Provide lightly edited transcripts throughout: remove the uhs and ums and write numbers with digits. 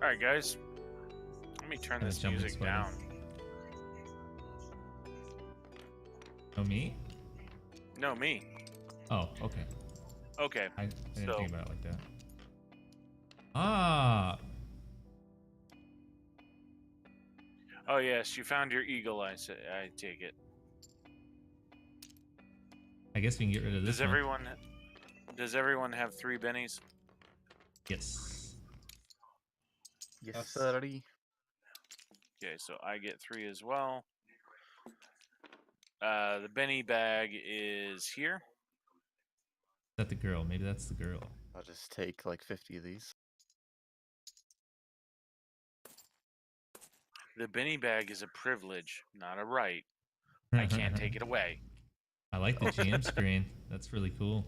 All right, guys. Let me turn Kinda this jumping music spider. down. Oh, me? No, me. Oh, okay. Okay. I didn't So, think about it like that. Ah, oh yes, you found your eagle. I take it. I guess we can get rid of Does this one. everyone? Does everyone have 3 bennies? Yes. Yes, sirree. Okay, so I get 3 as well. The Benny bag is here. Is that the girl? Maybe that's the girl. I'll just take like 50 of these. The Benny bag is a privilege, not a right. I can't take it away. I like the GM screen. That's really cool.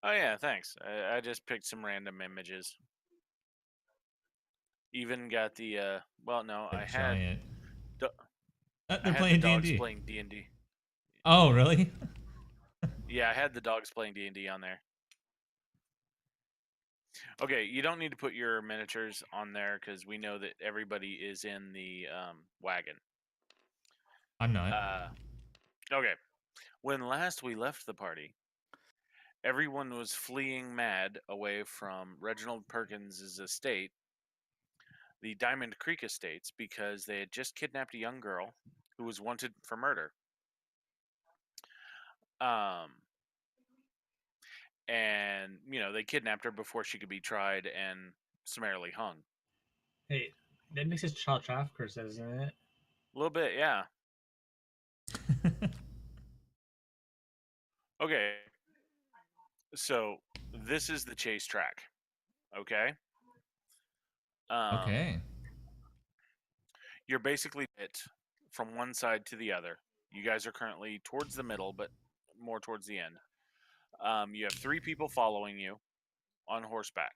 Oh yeah, thanks. I just picked some random images. Even got the well, no, A I had giant. do- I They're had the playing dogs D&D. playing D&D. Oh, really? Yeah, I had the dogs playing D&D on there. Okay, you don't need to put your miniatures on there because we know that everybody is in the wagon. I'm not. Okay. When last we left the party, everyone was fleeing mad away from Reginald Perkins' estate, the Diamond Creek Estates, because they had just kidnapped a young girl who was wanted for murder. And they kidnapped her before she could be tried and summarily hung. Hey, that makes us child traffickers, doesn't it? A little bit, yeah. Okay. So this is the chase track. Okay. Okay. You're basically it from one side to the other. You guys are currently towards the middle, but more towards the end. You have 3 people following you on horseback.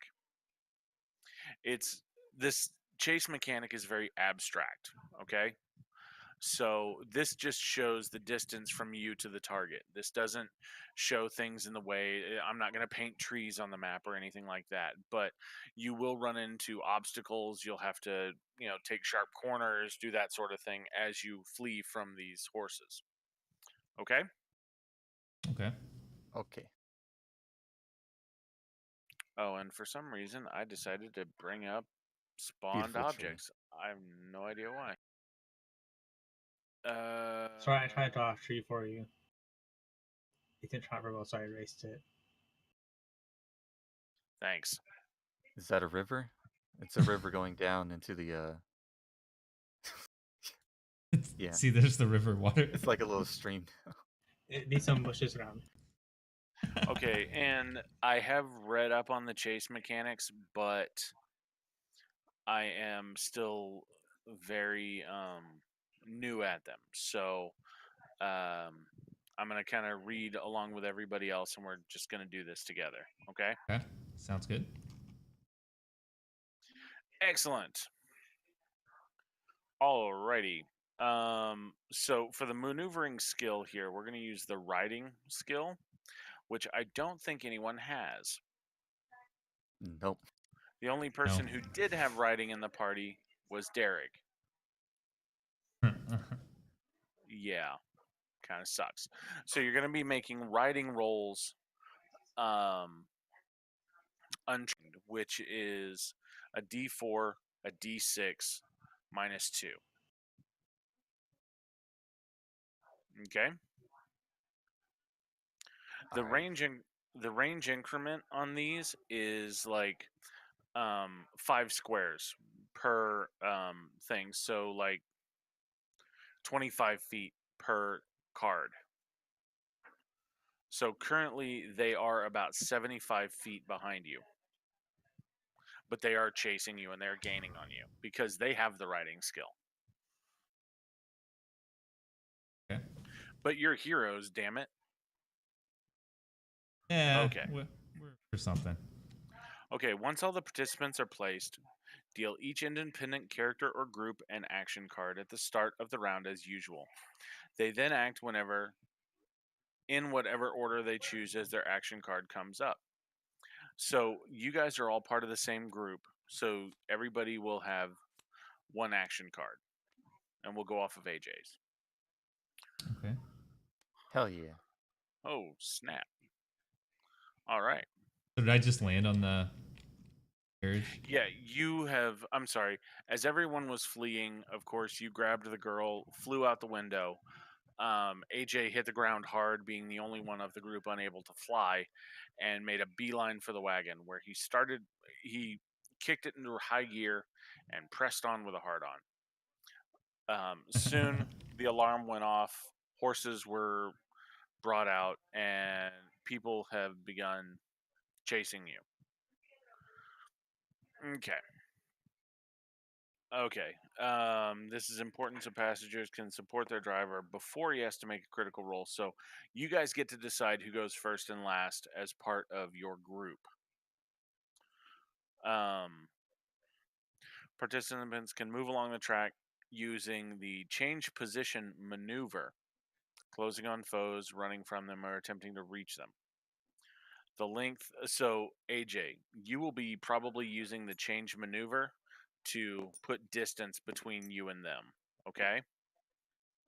This chase mechanic is very abstract. Okay. So this just shows the distance from you to the target. This doesn't show things in the way. I'm not going to paint trees on the map or anything like that, but you will run into obstacles. You'll have to, take sharp corners, do that sort of thing as you flee from these horses. Okay? Okay. Okay. Oh, and for some reason I decided to bring up spawned Beautiful tree. objects. I have no idea why. Sorry, I tried to draw a tree for you. It didn't try very well, so I erased it. Thanks. Is that a river? It's a river going down into the Yeah. See, there's the river water. It's like a little stream. It needs some bushes around. Okay, and I have read up on the chase mechanics, but I am still very new at them. So I'm going to kind of read along with everybody else, and we're just going to do this together. Okay? Okay. Sounds good. Excellent. Alrighty. So for the maneuvering skill here, we're going to use the riding skill, which I don't think anyone has. Nope. The only person who did have riding in the party was Derek. Yeah, kind of sucks. So you're going to be making riding rolls untrained, which is a D4, a D6, -2. Okay. The range increment on these is like 5 squares per thing. So like 25 feet per card. So currently they are about 75 feet behind you. But they are chasing you and they're gaining on you because they have the riding skill. Okay. But you're heroes, damn it. Yeah. Okay. We're for something. Okay, once all the participants are placed, deal each independent character or group an action card at the start of the round as usual. They then act in whatever order they choose as their action card comes up. So you guys are all part of the same group. So everybody will have one action card, and we'll go off of AJ's. Okay. Hell yeah. Oh, snap. All right. So did I just land on the carriage? Yeah, you have. I'm sorry. As everyone was fleeing, of course, you grabbed the girl, flew out the window. AJ hit the ground hard, being the only one of the group unable to fly, and made a beeline for the wagon, where he started. He kicked it into high gear and pressed on with a hard on. Soon, the alarm went off. Horses were brought out, and people have begun chasing you. Okay. Okay. This is important so passengers can support their driver before he has to make a critical roll. So you guys get to decide who goes first and last as part of your group. Um, Participants can move along the track using the change position maneuver, closing on foes, running from them, or attempting to reach them. The length. So AJ, you will be probably using the change maneuver to put distance between you and them. Okay.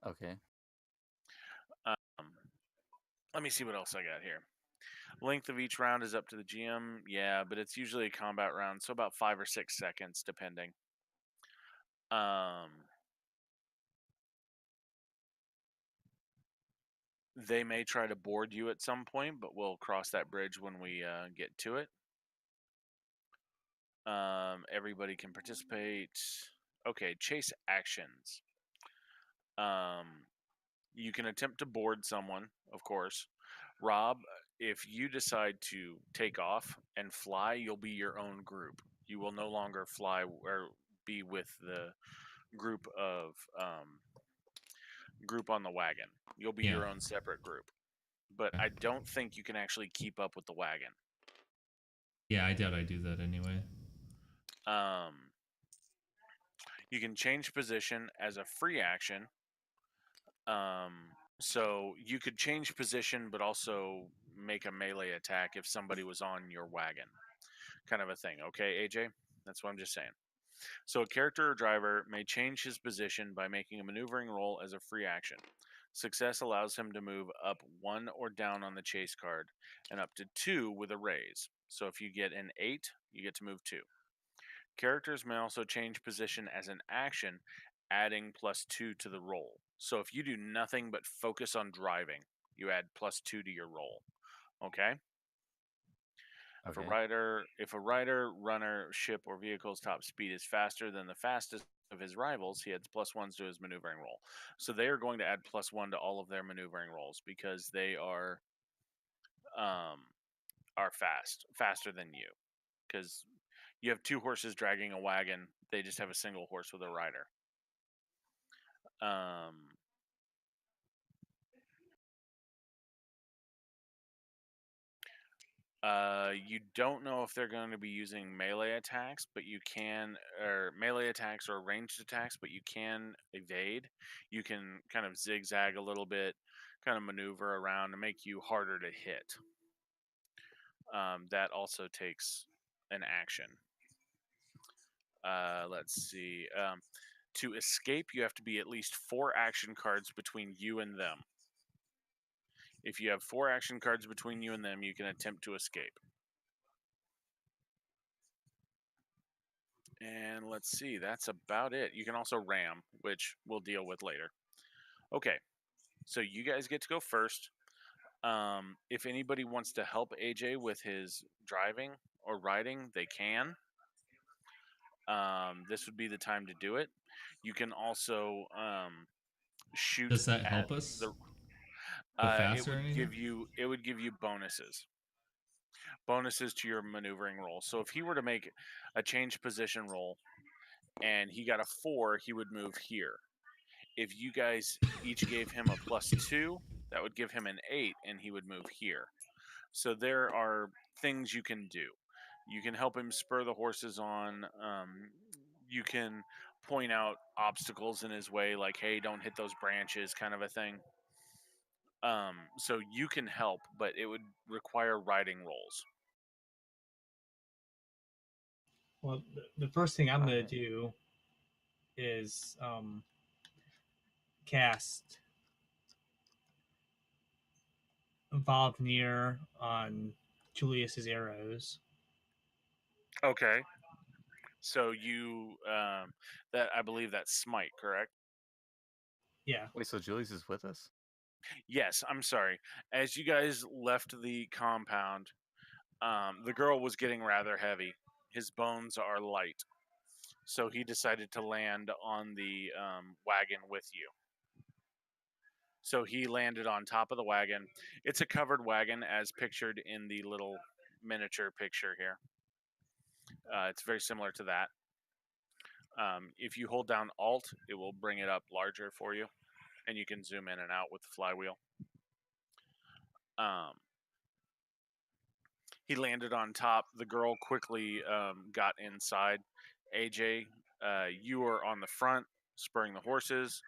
Okay. Um, Let me see what else I got here. Length of each round is up to the GM. Yeah, but it's usually a combat round, so about 5 or 6 seconds, depending. They may try to board you at some point, but we'll cross that bridge when we get to it. Everybody can participate. Okay, chase actions. You can attempt to board someone, of course. Rob, if you decide to take off and fly, you'll be your own group. You will no longer fly or be with the group of group on the wagon. You'll be Yeah. your own separate group. But Okay. I don't think you can actually keep up with the wagon. Yeah, I doubt I do that anyway. You can change position as a free action. So you could change position, but also make a melee attack if somebody was on your wagon, kind of a thing. Okay, AJ, that's what I'm just saying. So a character or driver may change his position by making a maneuvering roll as a free action. Success allows him to move up 1 or down on the chase card, and up to 2 with a raise. So if you get an 8, you get to move 2. Characters may also change position as an action, adding +2 to the roll. So if you do nothing but focus on driving, you add +2 to your roll. Okay? If Okay. a rider, runner, ship, or vehicle's top speed is faster than the fastest of his rivals, he adds +1s to his maneuvering roll. So they are going to add +1 to all of their maneuvering rolls because they are faster than you. Because you have 2 horses dragging a wagon, they just have a single horse with a rider. You don't know if they're going to be using melee attacks, but you can, or melee attacks or ranged attacks, but you can evade. You can kind of zigzag a little bit, kind of maneuver around to make you harder to hit. That also takes an action. Let's see. To escape, you have to be at least 4 action cards between you and them. If you have 4 action cards between you and them, you can attempt to escape. And let's see, that's about it. You can also ram, which we'll deal with later. Okay, so you guys get to go first. If anybody wants to help AJ with his driving or riding, they can. This would be the time to do it. You can also shoot. Does that at help us the. go It faster or would anything? give you bonuses to your maneuvering roll. So if he were to make a change position roll and he got a 4, he would move here. If you guys each gave him a +2, that would give him an 8 and he would move here. So there are things you can do. You can help him spur the horses on. You can point out obstacles in his way, like, hey, don't hit those branches, kind of a thing. So you can help, but it would require riding rolls. Well, the first thing I'm gonna Alright. do is cast Valvnir on Julius's arrows. Okay. So you that I believe that's smite, correct? Yeah. Wait, so Julius is with us? Yes, I'm sorry. As you guys left the compound, the girl was getting rather heavy. His bones are light, so he decided to land on the wagon with you. So he landed on top of the wagon. It's a covered wagon, as pictured in the little miniature picture here. It's very similar to that. If you hold down Alt, it will bring it up larger for you, and you can zoom in and out with the flywheel. He landed on top. The girl quickly got inside. AJ, you are on the front, spurring the horses.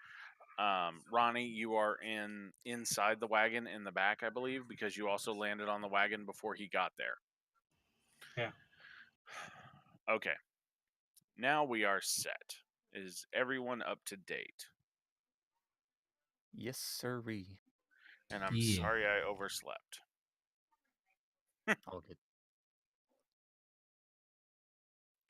Ronnie, you are inside the wagon in the back, I believe, because you also landed on the wagon before he got there. Yeah. Okay. Now we are set. Is everyone up to date? Yes, sirree. And I'm Yeah. sorry I overslept. All good.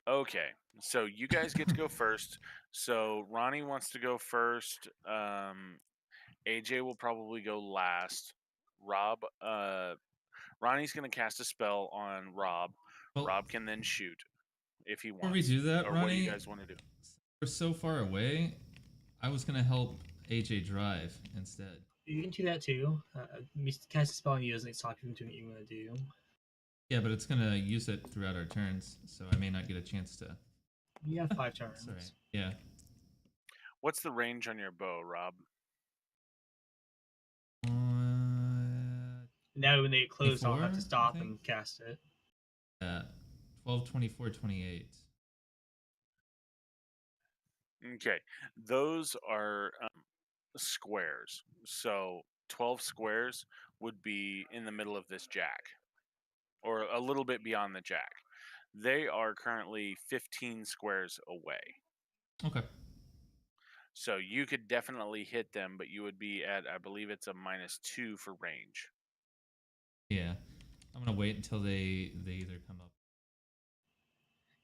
Okay, so you guys get to go first. So Ronnie wants to go first. AJ will probably go last. Rob, Ronnie's gonna cast a spell on Rob. Well, Rob can then shoot if he before we wants. do that, Or what do you Ronnie, guys want to do? we're so far away. I was gonna help AJ drive instead. You can do that too. Cast a spell on you doesn't stop you from doing what you want to do. Yeah, but it's gonna use it throughout our turns, so I may not get a chance to. You have 5 turns. It's alright. Yeah. What's the range on your bow, Rob? Now when they close, I'll have 24, to I stop think? and cast it. 12, 24, 28. Okay, those are squares. So 12 squares would be in the middle of this jack, or a little bit beyond the jack. They are currently 15 squares away. Okay. So you could definitely hit them, but you would be at, I believe it's a -2 for range. Yeah. I'm gonna wait until they either come up.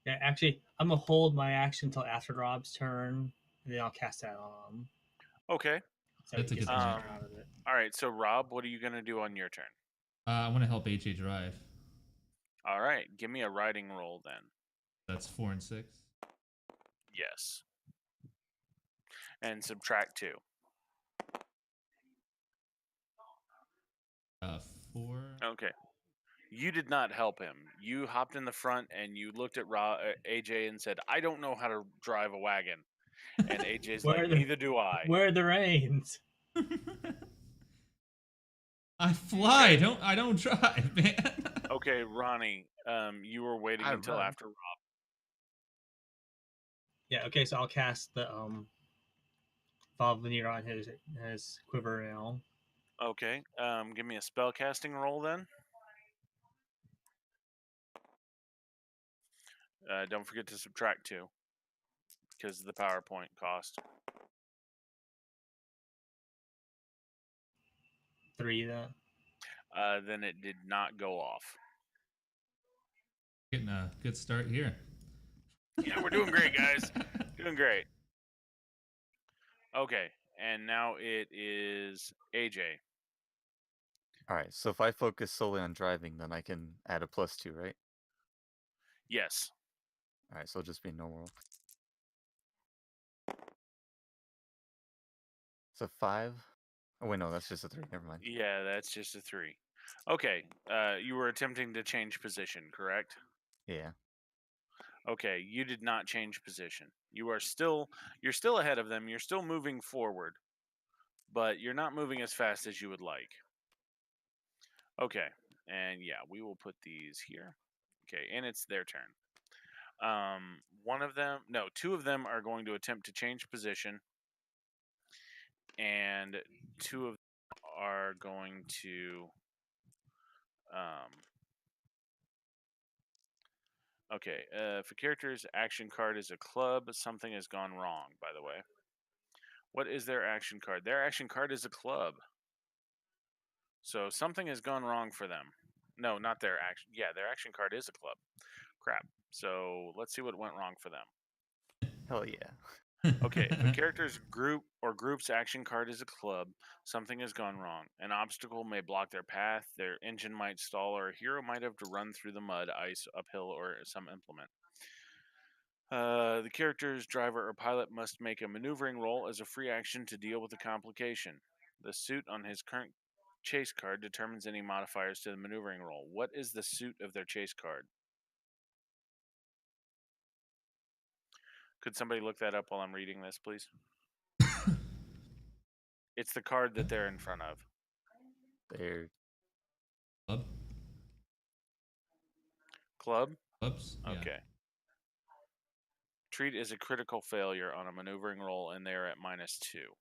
Yeah, actually, I'm gonna hold my action until after Rob's turn, and then I'll cast that on him. Okay. So That's he a good gets his point. turn out of it. All right. So Rob, what are you gonna do on your turn? I want to help AJ drive. All right. Give me a riding roll then. That's 4 and 6. Yes. And subtract 2. 4. Okay. You did not help him. You hopped in the front and you looked at AJ and said, "I don't know how to drive a wagon." And AJ's Where like, are the- "Neither do I." Where are the reins? I fly. Okay. I don't drive, man. Okay, Ronnie, you were waiting I until run. after Rob. Yeah. Okay. So I'll cast the Valvnir on his quiver now. Okay, give me a spell casting roll then. Don't forget to subtract 2 because of the PowerPoint cost. 3 then. Then it did not go off. Getting a good start here. Yeah, we're doing great, guys. Doing great. Okay, and now it is AJ. Alright, so if I focus solely on driving, then I can add a +2, right? Yes. Alright, so it'll just be normal. So 5. Oh wait, no, that's just a 3. Never mind. Yeah, that's just a 3. Okay, you were attempting to change position, correct? Yeah. Okay, you did not change position. You're still ahead of them. You're still moving forward, but you're not moving as fast as you would like. Okay, and yeah, we will put these here. Okay, and it's their turn. Two of them are going to attempt to change position, and 2 of them are going to Okay, if a character's action card is a club, something has gone wrong, by the way. What is their action card? Their action card is a club. So something has gone wrong for them. No, not their action. Yeah, their action card is a club. Crap. So let's see what went wrong for them. Hell yeah. Okay, if a character's group or group's action card is a club, something has gone wrong. An obstacle may block their path, their engine might stall, or a hero might have to run through the mud, ice, uphill, or some implement. The character's driver or pilot must make a maneuvering roll as a free action to deal with the complication. The suit on his current chase card determines any modifiers to the maneuvering roll. What is the suit of their chase card? Could somebody look that up while I'm reading this, please? It's the card that they're in front of. They're Club? Club? Clubs? Yeah. Okay. Treat is a critical failure on a maneuvering roll, and they're at -2.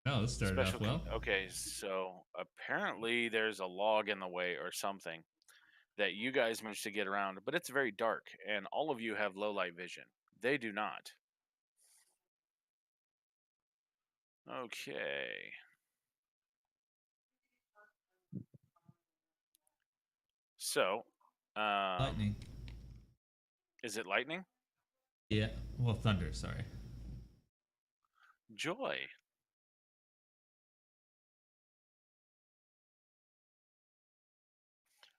Oh, this started off well. Okay, so apparently there's a log in the way or something that you guys managed to get around, but it's very dark, and all of you have low light vision. They do not. Okay. So, Lightning. is it lightning? Yeah. Well, thunder. Sorry. Joy.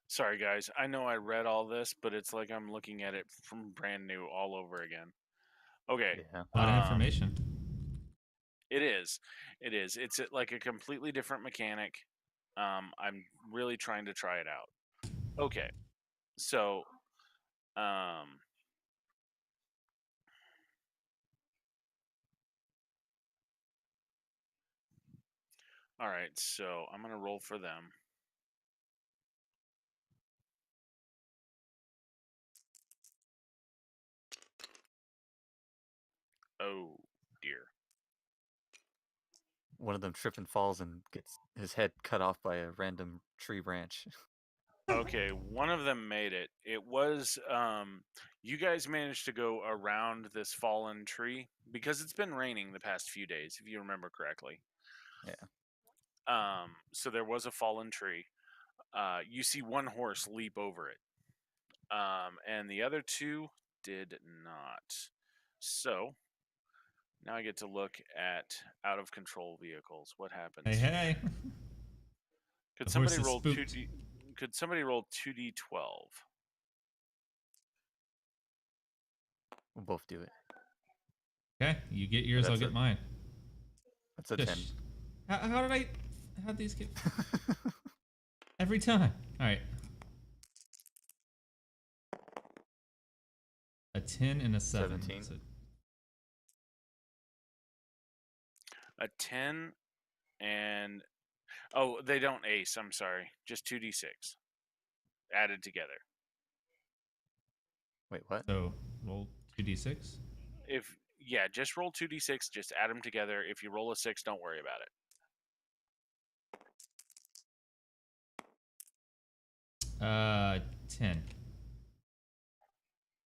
Sorry, guys. I know I read all this, but it's like I'm looking at it from brand new all over again. Okay. yeah. A lot of information. It is. It is. It's like a completely different mechanic. I'm really trying to try it out. Okay. So, all right. So I'm gonna roll for them. Oh dear. One of them trip and falls and gets his head cut off by a random tree branch. Okay, one of them made it. It was you guys managed to go around this fallen tree because it's been raining the past few days, if you remember correctly. Yeah. So there was a fallen tree. You see one horse leap over it. And the other two did not. So now I get to look at out of control vehicles. What happens? Hey, hey. Could The somebody horse is roll spooked. 2D? Could somebody roll 2d12? We'll both do it. Okay, you get yours, I'll That's get a- mine. That's a Just- How did I? How'd these get? 10. Every time. All right. A 10 and a 7. 17. So A 10 and oh, they don't ace. I'm sorry. Just 2d6 added together. Wait, what? so roll 2d6. If yeah, just roll 2d6. Just add them together. If you roll a 6, don't worry about it. 10.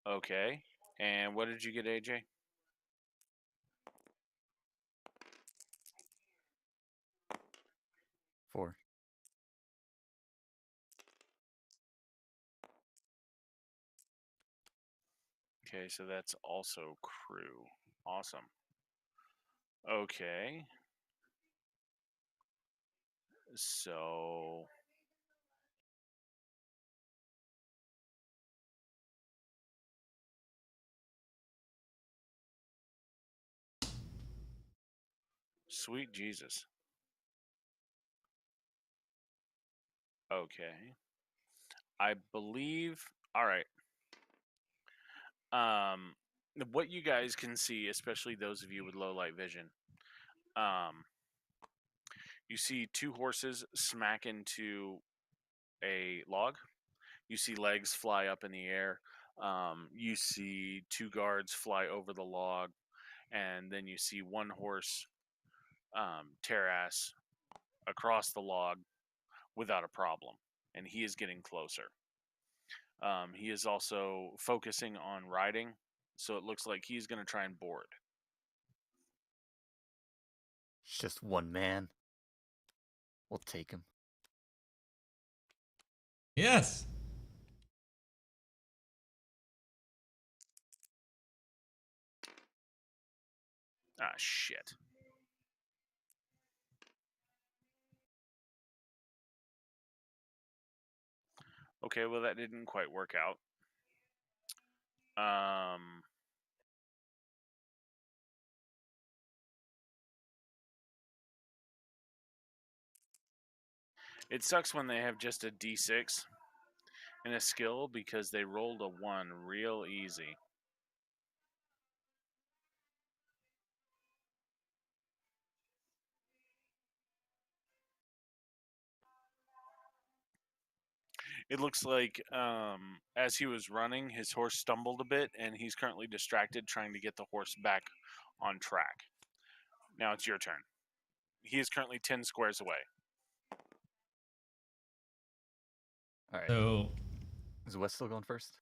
Okay. And what did you get, AJ? Four. Okay, so that's also crew. Awesome. Okay. So sweet Jesus. Okay. I believe all right. What you guys can see, especially those of you with low light vision, you see two horses smack into a log. You see legs fly up in the air. You see two guards fly over the log, and then you see one horse tear ass across the log without a problem, and he is getting closer. He is also focusing on riding, so it looks like he's going to try and board. It's just one man. We'll take him. Yes. Ah, shit. Okay, well, that didn't quite work out. It sucks when they have just a D6 and a skill because they rolled a 1 real easy. It looks like as he was running, his horse stumbled a bit, and he's currently distracted trying to get the horse back on track. Now it's your turn. He is currently 10 squares away. All right. So Is Wes still going first?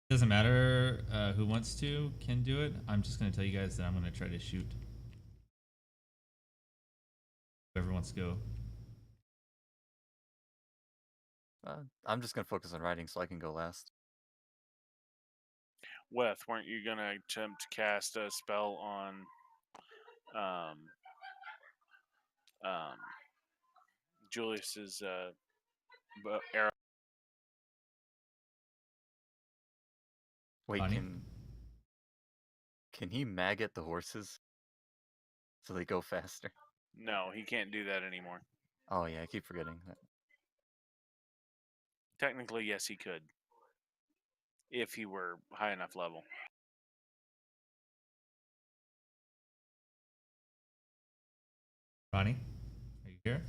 doesn't matter who wants to can do it. I'm just gonna tell you guys that I'm gonna try to shoot. Whoever wants to go. I'm just gonna focus on riding so I can go last. Weth, weren't you going to attempt to cast a spell on Julius's arrow? Wait, Bonnie? can he maggot the horses so they go faster? No, he can't do that anymore. Oh yeah, I keep forgetting that. Technically, yes, he could. If he were high enough level. Ronnie, are you here?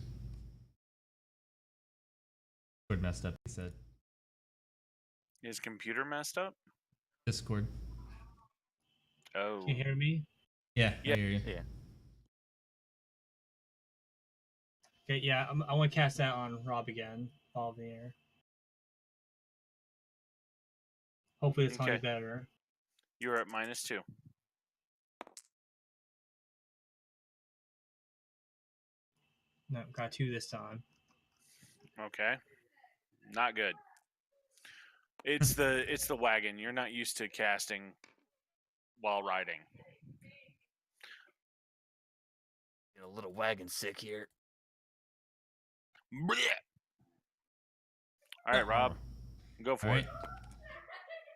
Discord messed up, he said. His computer messed up? Discord. Oh. Can you hear me? Yeah, Yeah. I hear you. Yeah. Okay, yeah, I want to cast that on Rob again. Ball of the air. Hopefully this time Okay. is better. You're at -2. No, got 2 this time. Okay. Not good. It's the wagon. You're not used to casting while riding. Get a little wagon sick here. Blech. All right, Rob, go for All it. right.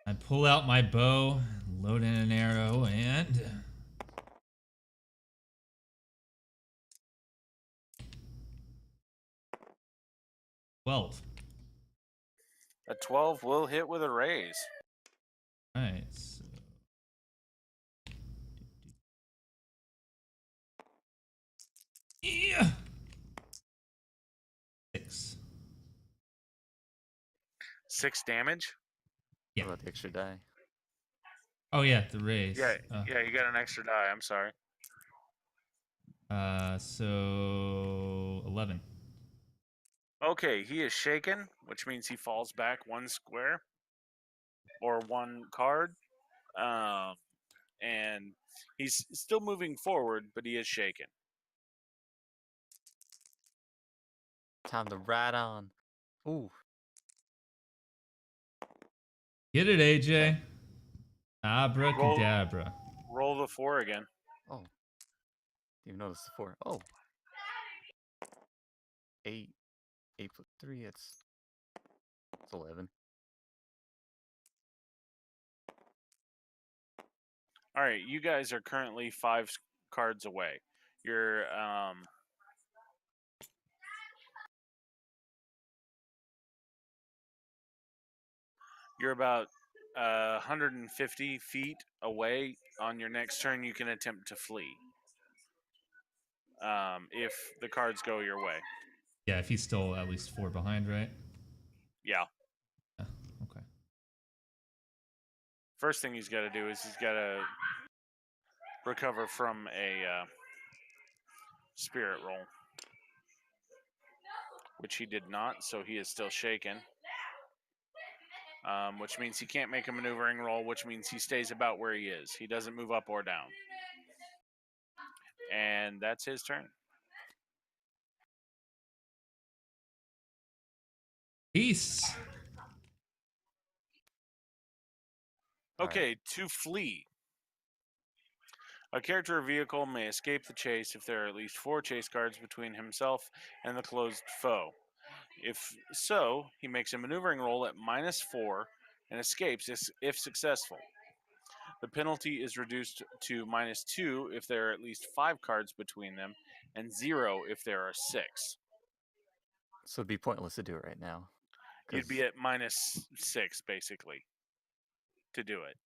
I pull out my bow, load in an arrow, and $12. A 12 will hit with a raise. All right. So... Yeah. 6. 6 damage? Yeah. What about the extra die? Oh yeah, the raise. Yeah, yeah, you got an extra die. I'm sorry. So 11. Okay, he is shaken, which means he falls back 1 square or 1 card. And he's still moving forward, but he is shaken. Time to ride on. Ooh. Get it, AJ. Okay. Abracadabra. Roll the 4 again. Oh. Didn't even notice the 4. Oh. 8. 8 plus 3, it's 11. All right, you guys are currently 5 cards away. You're about 150 feet away. On your next turn, you can attempt to flee. If the cards go your way. Yeah, if he's still at least 4 behind, right? Yeah. Yeah. Okay. First thing he's got to do is he's got to recover from a spirit roll, which he did not, so he is still shaken. which means he can't make a maneuvering roll, which means he stays about where he is. He doesn't move up or down. And that's his turn. Peace. Okay, to flee. A character or vehicle may escape the chase if there are at least 4 chase cards between himself and the closed foe. If so, he makes a maneuvering roll at -4 and escapes if successful. The penalty is reduced to -2 if there are at least 5 cards between them, and 0 if there are 6. So it'd be pointless to do it right now. You'd be at -6 basically to do it.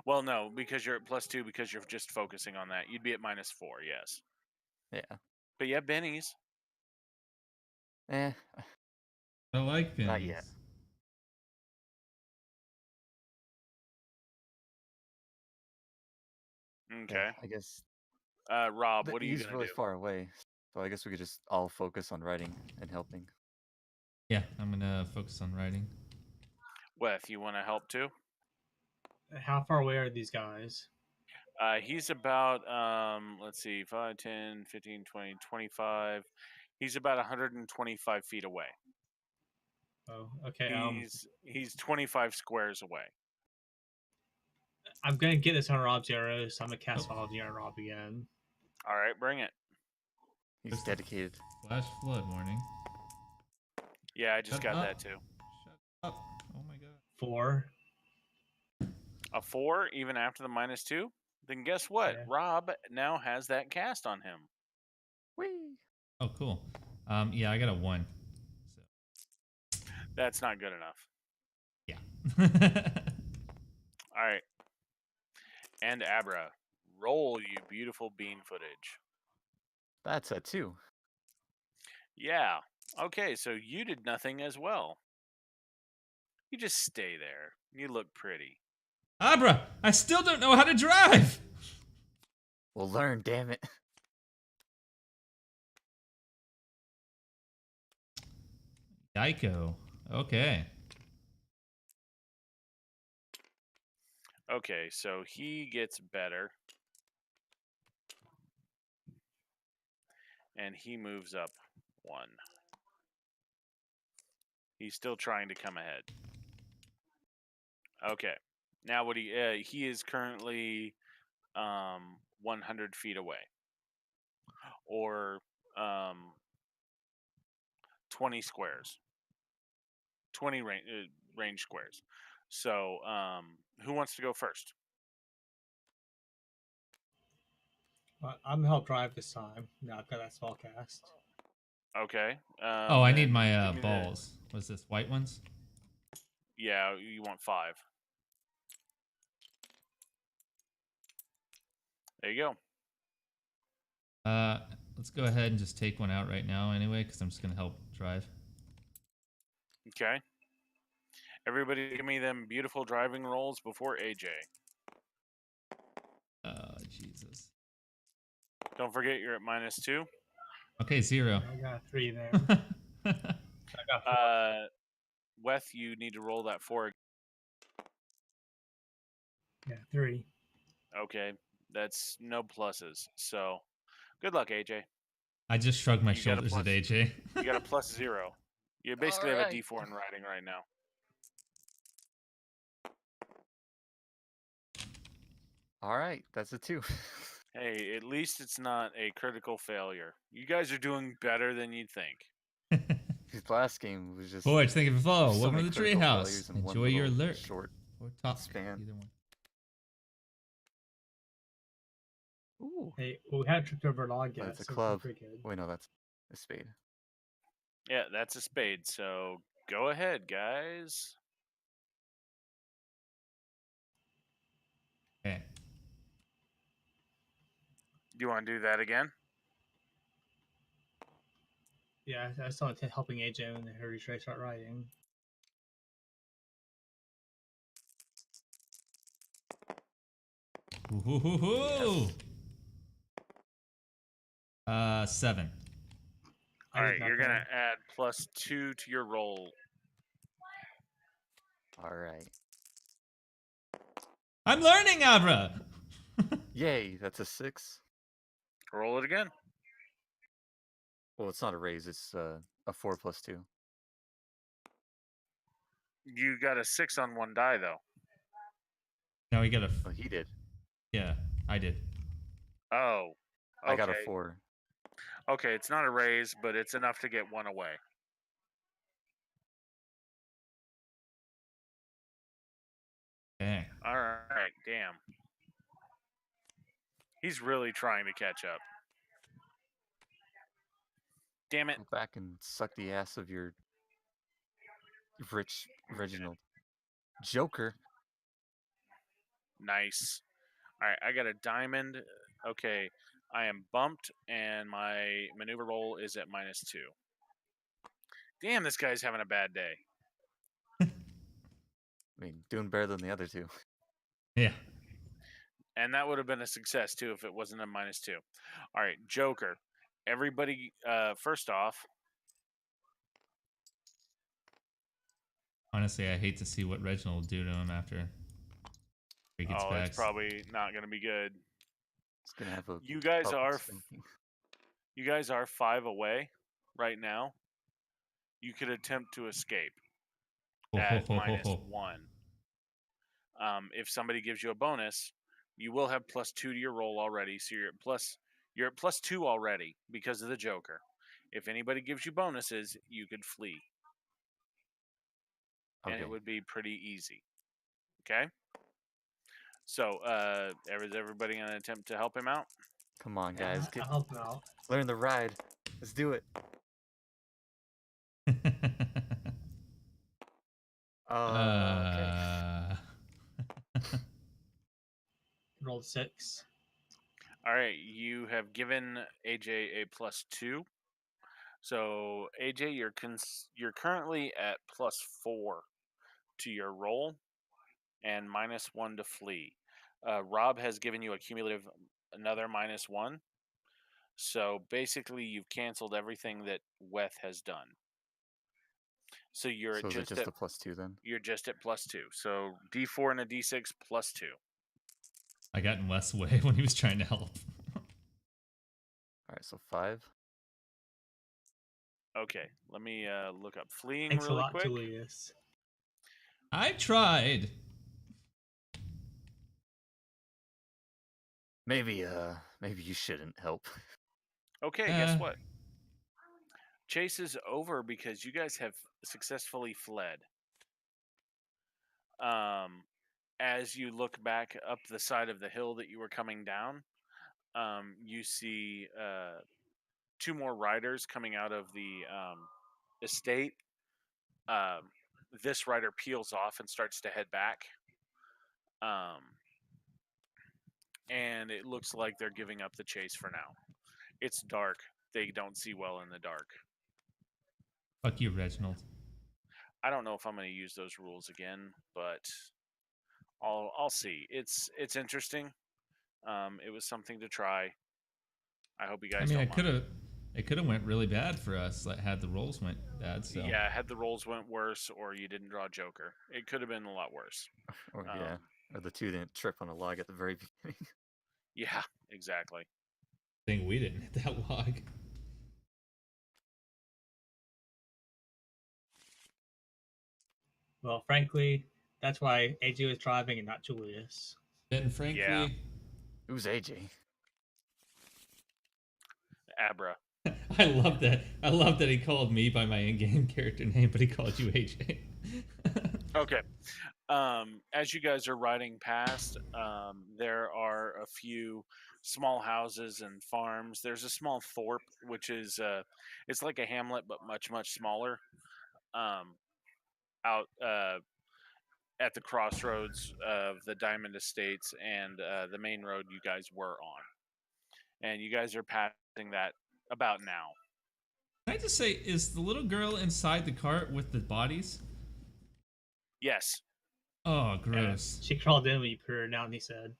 Well, no, because you're at +2 because you're just focusing on that. You'd be at -4, yes. Yeah. But yeah, bennies. Eh, I like pennies. not yet. Okay. Yeah, I guess Rob, what are you he's gonna really do? far away, so I guess we could just all focus on writing and helping. Yeah, I'm gonna focus on writing. Weth, you want to help too? How far away are these guys? He's about let's see, 5, 10, 15, 20, 25. He's about 125 feet away. Oh, okay. He's 25 squares away. I'm gonna get this on Rob's arrows, so I'm gonna cast Biology on Rob again. All right, bring it. He's Just- dedicated. Flash flood warning. Yeah, I just Shut got up. that too. Shut up. Oh my god. 4. A 4 even after the -2? Then guess what? Yeah. Rob now has that cast on him. Whee! Oh, cool. Yeah, I got a 1. So That's not good enough. yeah. All right. And Abra, roll, you beautiful bean footage. That's a 2. Yeah. Okay, so you did nothing as well. You just stay there. You look pretty. Abra, I still don't know how to drive. We'll learn, damn it. Geico. Okay. Okay, so he gets better. And he moves up 1. He's still trying to come ahead. Okay. Now what he is currently 100 feet away. Or 20 squares. 20 range squares. So, who wants to go first? I'm gonna help drive this time. Now I've got that spell cast. Okay. Oh, I need then my give me the- balls. What's this? White ones? Yeah, you want 5. There you go. Let's go ahead and just take one out right now anyway, because I'm just gonna help drive. Okay. Everybody give me them beautiful driving rolls before AJ. Oh, Jesus. Don't forget you're at -2. Okay, 0. I got 3 there. I got 4. Weth, you need to roll that 4. Yeah, 3. Okay. That's no pluses. So, good luck, AJ. I just shrugged my You got a shoulders at plus. AJ. You got a +0. You basically have a Alright. D4 in writing right now. Alright, that's a 2. Hey, at least it's not a critical failure. You guys are doing better than you'd think. His last game was just Forge, thank you for follow. so Welcome many to the critical failures treehouse. in one Enjoy your little alert. short Or talk. span. Either one. Ooh. Hey, well, we had tripped over a log But yet, it's a so club. pretty good. Wait, no, that's a spade. Yeah, that's a spade. So go ahead, guys. Okay. Do you want to do that again? Yeah, I still want to helping AJ when they heard you start writing. Ooh. 7. All right, you're gonna add +2 to your roll. All right. I'm learning, Abra. Yay, that's a 6. Roll it again. Well, it's not a raise. It's a 4 plus 2. You got a 6 on one die though. Now we got a. Oh, he did. Yeah, I did. Oh. Okay. I got a 4. Okay, it's not a raise, but it's enough to get one away. Dang. All right, damn. He's really trying to catch up. Damn it. Go back and suck the ass of your rich Reginald. Joker. Nice. All right, I got a diamond. Okay, I am bumped, and my maneuver roll is at -2. Damn, this guy's having a bad day. I mean, doing better than the other two. Yeah. And that would have been a success, too, if it wasn't a -2. All right, Joker. Everybody, first off, Honestly, I hate to see what Reginald will do to him after he gets back. it's probably not going to be good. It's gonna have a. You guys public are spanking. You guys are 5 away right now. You could attempt to escape at -1. If somebody gives you a bonus, you will have +2 to your roll already, so you're at +2 already because of the Joker. If anybody gives you bonuses, you could flee, and Okay. it would be pretty easy. Okay. So, is everybody gonna attempt to help him out? Come on, guys. I'll help him out. Learn the ride. Let's do it. Okay. Rolled 6. All right, you have given AJ a +2. So AJ, you're currently at +4 to your roll and -1 to flee. Rob has given you a cumulative another -1. So basically, you've canceled everything that Weth has done. So you're So is it just just at a +2 then? you're just at +2. So D4 and a D6 +2. I got in Wes' way when he was trying to help. All right, so 5. Okay, let me look up fleeing Thanks a really lot, quick. Julius. I tried. Maybe you shouldn't help. Okay, guess what? Chase is over because you guys have successfully fled. As you look back up the side of the hill that you were coming down, you see 2 more riders coming out of the estate. This rider peels off and starts to head back. And it looks like they're giving up the chase for now. It's dark. They don't see well in the dark. Fuck you, Reginald. I don't know if I'm going to use those rules again, but I'll see. It's interesting. It was something to try. I hope you guys. I mean, don't it could have went really bad for us. Like, had the rolls went bad. So Yeah, had the rolls went worse, or you didn't draw Joker, it could have been a lot worse. Or yeah, or the two didn't trip on a log at the very beginning. Yeah, exactly. I think we didn't hit that log. Well, frankly, that's why AJ was driving and not Julius. Then, frankly, Yeah. Who's AJ? Abra. I love that. I love that he called me by my in-game character name, but he called you AJ. Okay. As you guys are riding past, there are a few small houses and farms. There's a small thorp, which is it's like a hamlet but much smaller. Out at the crossroads of the Diamond Estates and the main road you guys were on, and you guys are passing that about now. Can I just say, is the little girl inside the cart with the bodies? Yes. Oh, gross. She crawled in when you put her down, he said.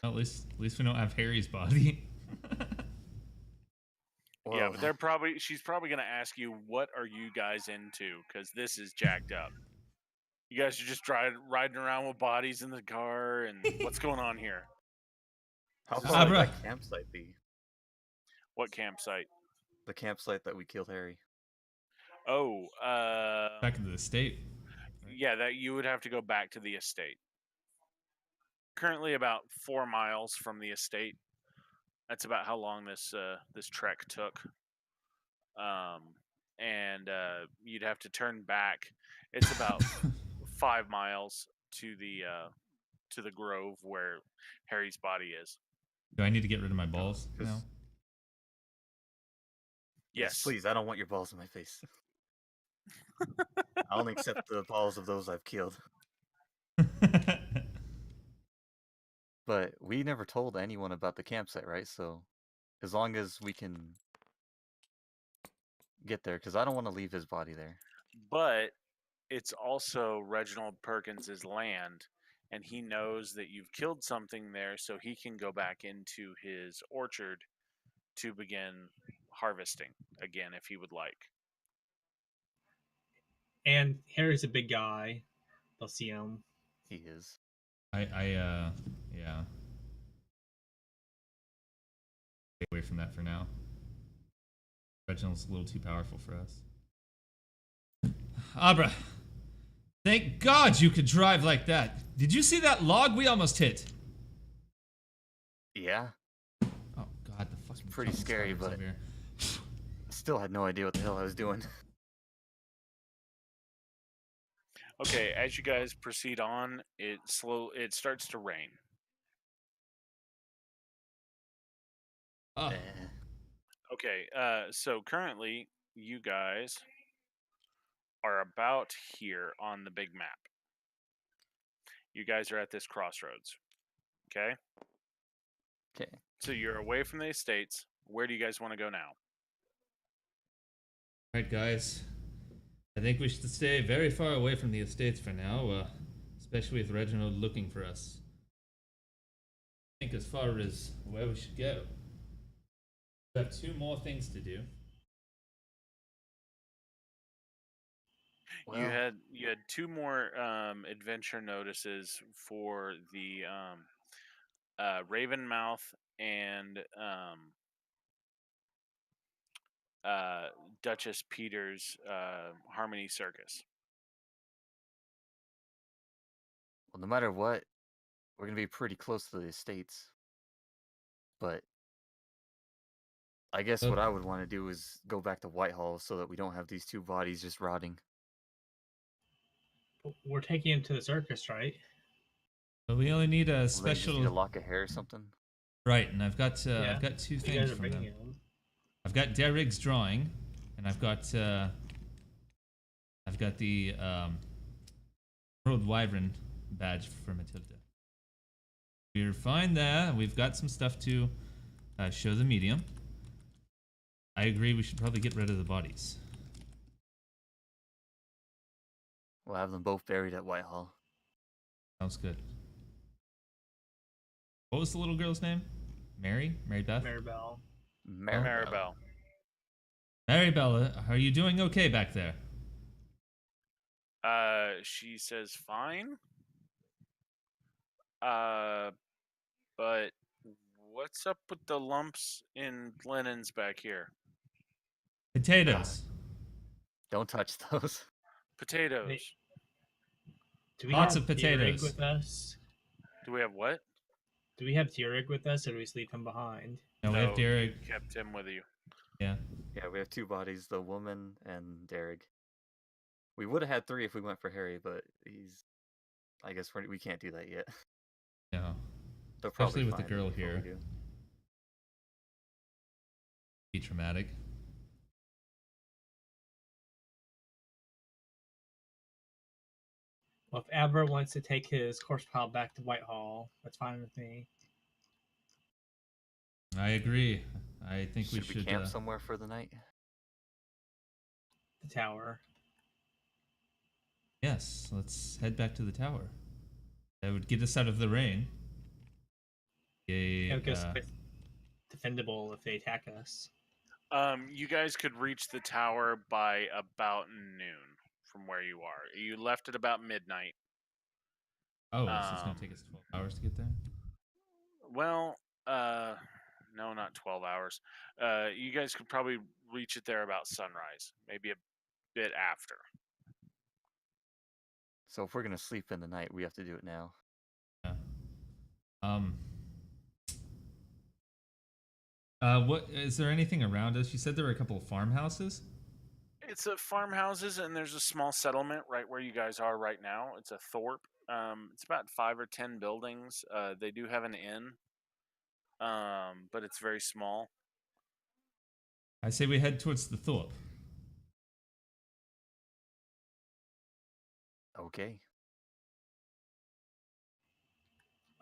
Well, at least we don't have Harry's body. Yeah, Well, but she's probably gonna ask you, "What are you guys into?" Because this is jacked up. You guys are just riding around with bodies in the car, and what's going on here? how This is far would Abra. that campsite be? what campsite? The campsite that we killed Harry. Oh, Back into the state. Right? yeah, that you would have to go back to the estate. Currently, about 4 miles from the estate. That's about how long this trek took. Um, and you'd have to turn back. It's about 5 miles to the grove where Harry's body is. Do I need to get rid of my balls 'Cause- now? Yes. Please, I don't want your balls in my face. I only accept the balls of those I've killed. But we never told anyone about the campsite, right? So, as long as we can get there, because I don't want to leave his body there. But it's also Reginald Perkins's land, and he knows that you've killed something there, so he can go back into his orchard to begin harvesting again if he would like. And Harry's a big guy. They'll see him. He is. Yeah. Stay away from that for now. Reginald's a little too powerful for us. Abra, thank God you could drive like that. Did you see that log we almost hit? Yeah. Oh God, the fucking pretty trouble scary, spiders but- over here. Still had no idea what the hell I was doing. Okay, as you guys proceed on, it starts to rain. Oh, Eh. Okay, so currently you guys are about here on the big map. You guys are at this crossroads. Okay? Okay. So you're away from the estates. Where do you guys want to go now? right, guys. I think we should stay very far away from the estates for now, especially with Reginald looking for us. I think as far as where we should go, we have 2 more things to do. Well, You had 2 more adventure notices for the Ravenmouth and Duchess Peters Harmony Circus. well, no matter what, we're gonna be pretty close to the estates. But I guess what I would want to do is go back to Whitehall so that we don't have these 2 bodies just rotting. We're taking him to the circus, right? But we only need a Well, then you just need a special. lock of hair or something. Right, and I've got 2 You guys things are from them. bringing him. I've got Derrick's drawing, and I've got the World Wyvern badge for Matilda. We're fine there. We've got some stuff to show the medium. I agree. We should probably get rid of the bodies. We'll have them both buried at Whitehall. Sounds good. What was the little girl's name? Mary? Mary Beth? Maribel. Maribel. Mary Bella, are you doing okay back there? She says fine. But what's up with the lumps in linens back here? Potatoes. Don't touch those. Potatoes. Do we Lots have of potatoes. Tierig with us? Do we have what? Do we have Tierig with us, or do we just leave him behind? No, we have Derrick. You kept him with you. Yeah. Yeah, we have 2 bodies, the woman and Derek. We would have had 3 if we went for Harry, but I guess we can't do that yet. No. They'll Especially probably with the find girl it before we here. do. Be traumatic. Well, if Abra wants to take his corpse pile back to Whitehall, that's fine with me. I agree. I think Should we should camp somewhere for the night? The tower. Yes, let's head back to the tower. That would get us out of the rain. It Yay, would get us defendable if they attack us. You guys could reach the tower by about noon from where you are. You left at about midnight. Oh, so it's gonna take us 12 hours to get there. Well, no, not 12 hours. You guys could probably reach it there about sunrise, maybe a bit after. So if we're gonna sleep in the night, we have to do it now. Yeah. Um. What is there anything around us? You said there were a couple of farmhouses. It's a farmhouses, and there's a small settlement right where you guys are right now. It's a thorp. It's about 5 or 10 buildings. They do have an inn, but it's very small. I say we head towards the Thorpe. Okay.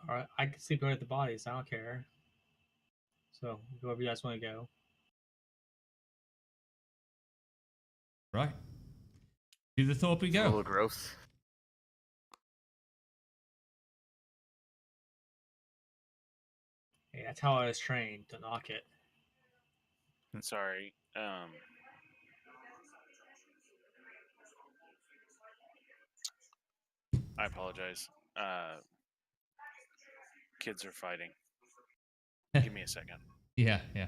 All right, I can sleep right at the bodies. I don't care. So whoever you guys want to go. Right. To the Thorpe we It's a little go. gross. Hey, that's how I was trained to knock it. Sorry. I apologize. Kids are fighting. Give me a second. Yeah, yeah.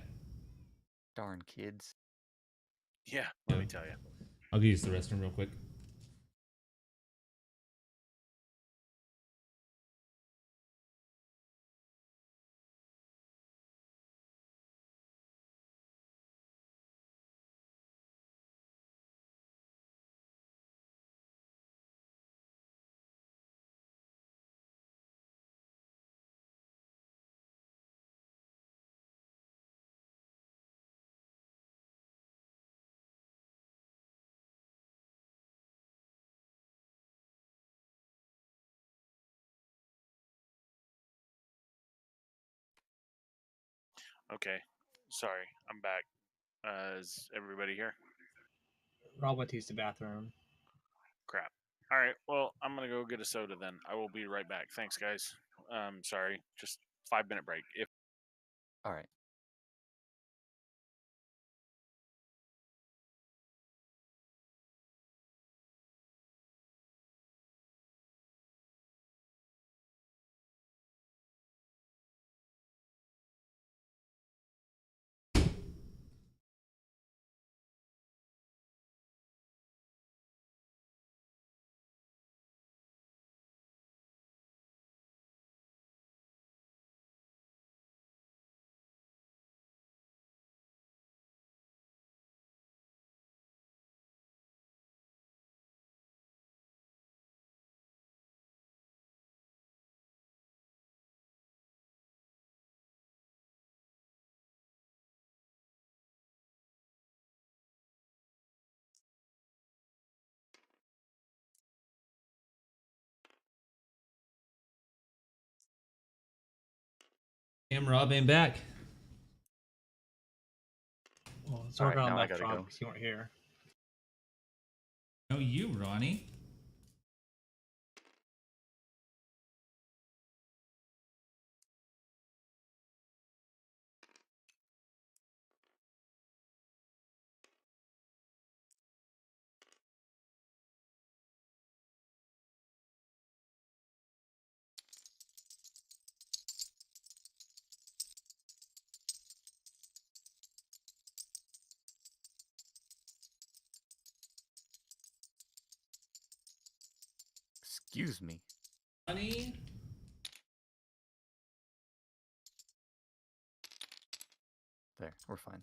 Darn kids. Yeah, let me tell you. I'll go use the restroom real quick. Okay. Sorry, I'm back. Is everybody here? Rob went to use the bathroom. Crap. All right. Well, I'm gonna go get a soda then. I will be right back. Thanks, guys. Sorry. Just 5-minute break. If All right. Damn, Rob ain't back. Well, it's All right, working on now I left, gotta Rob, go. because you weren't here. No, you, Ronnie. Excuse me. Ronnie. There, we're fine.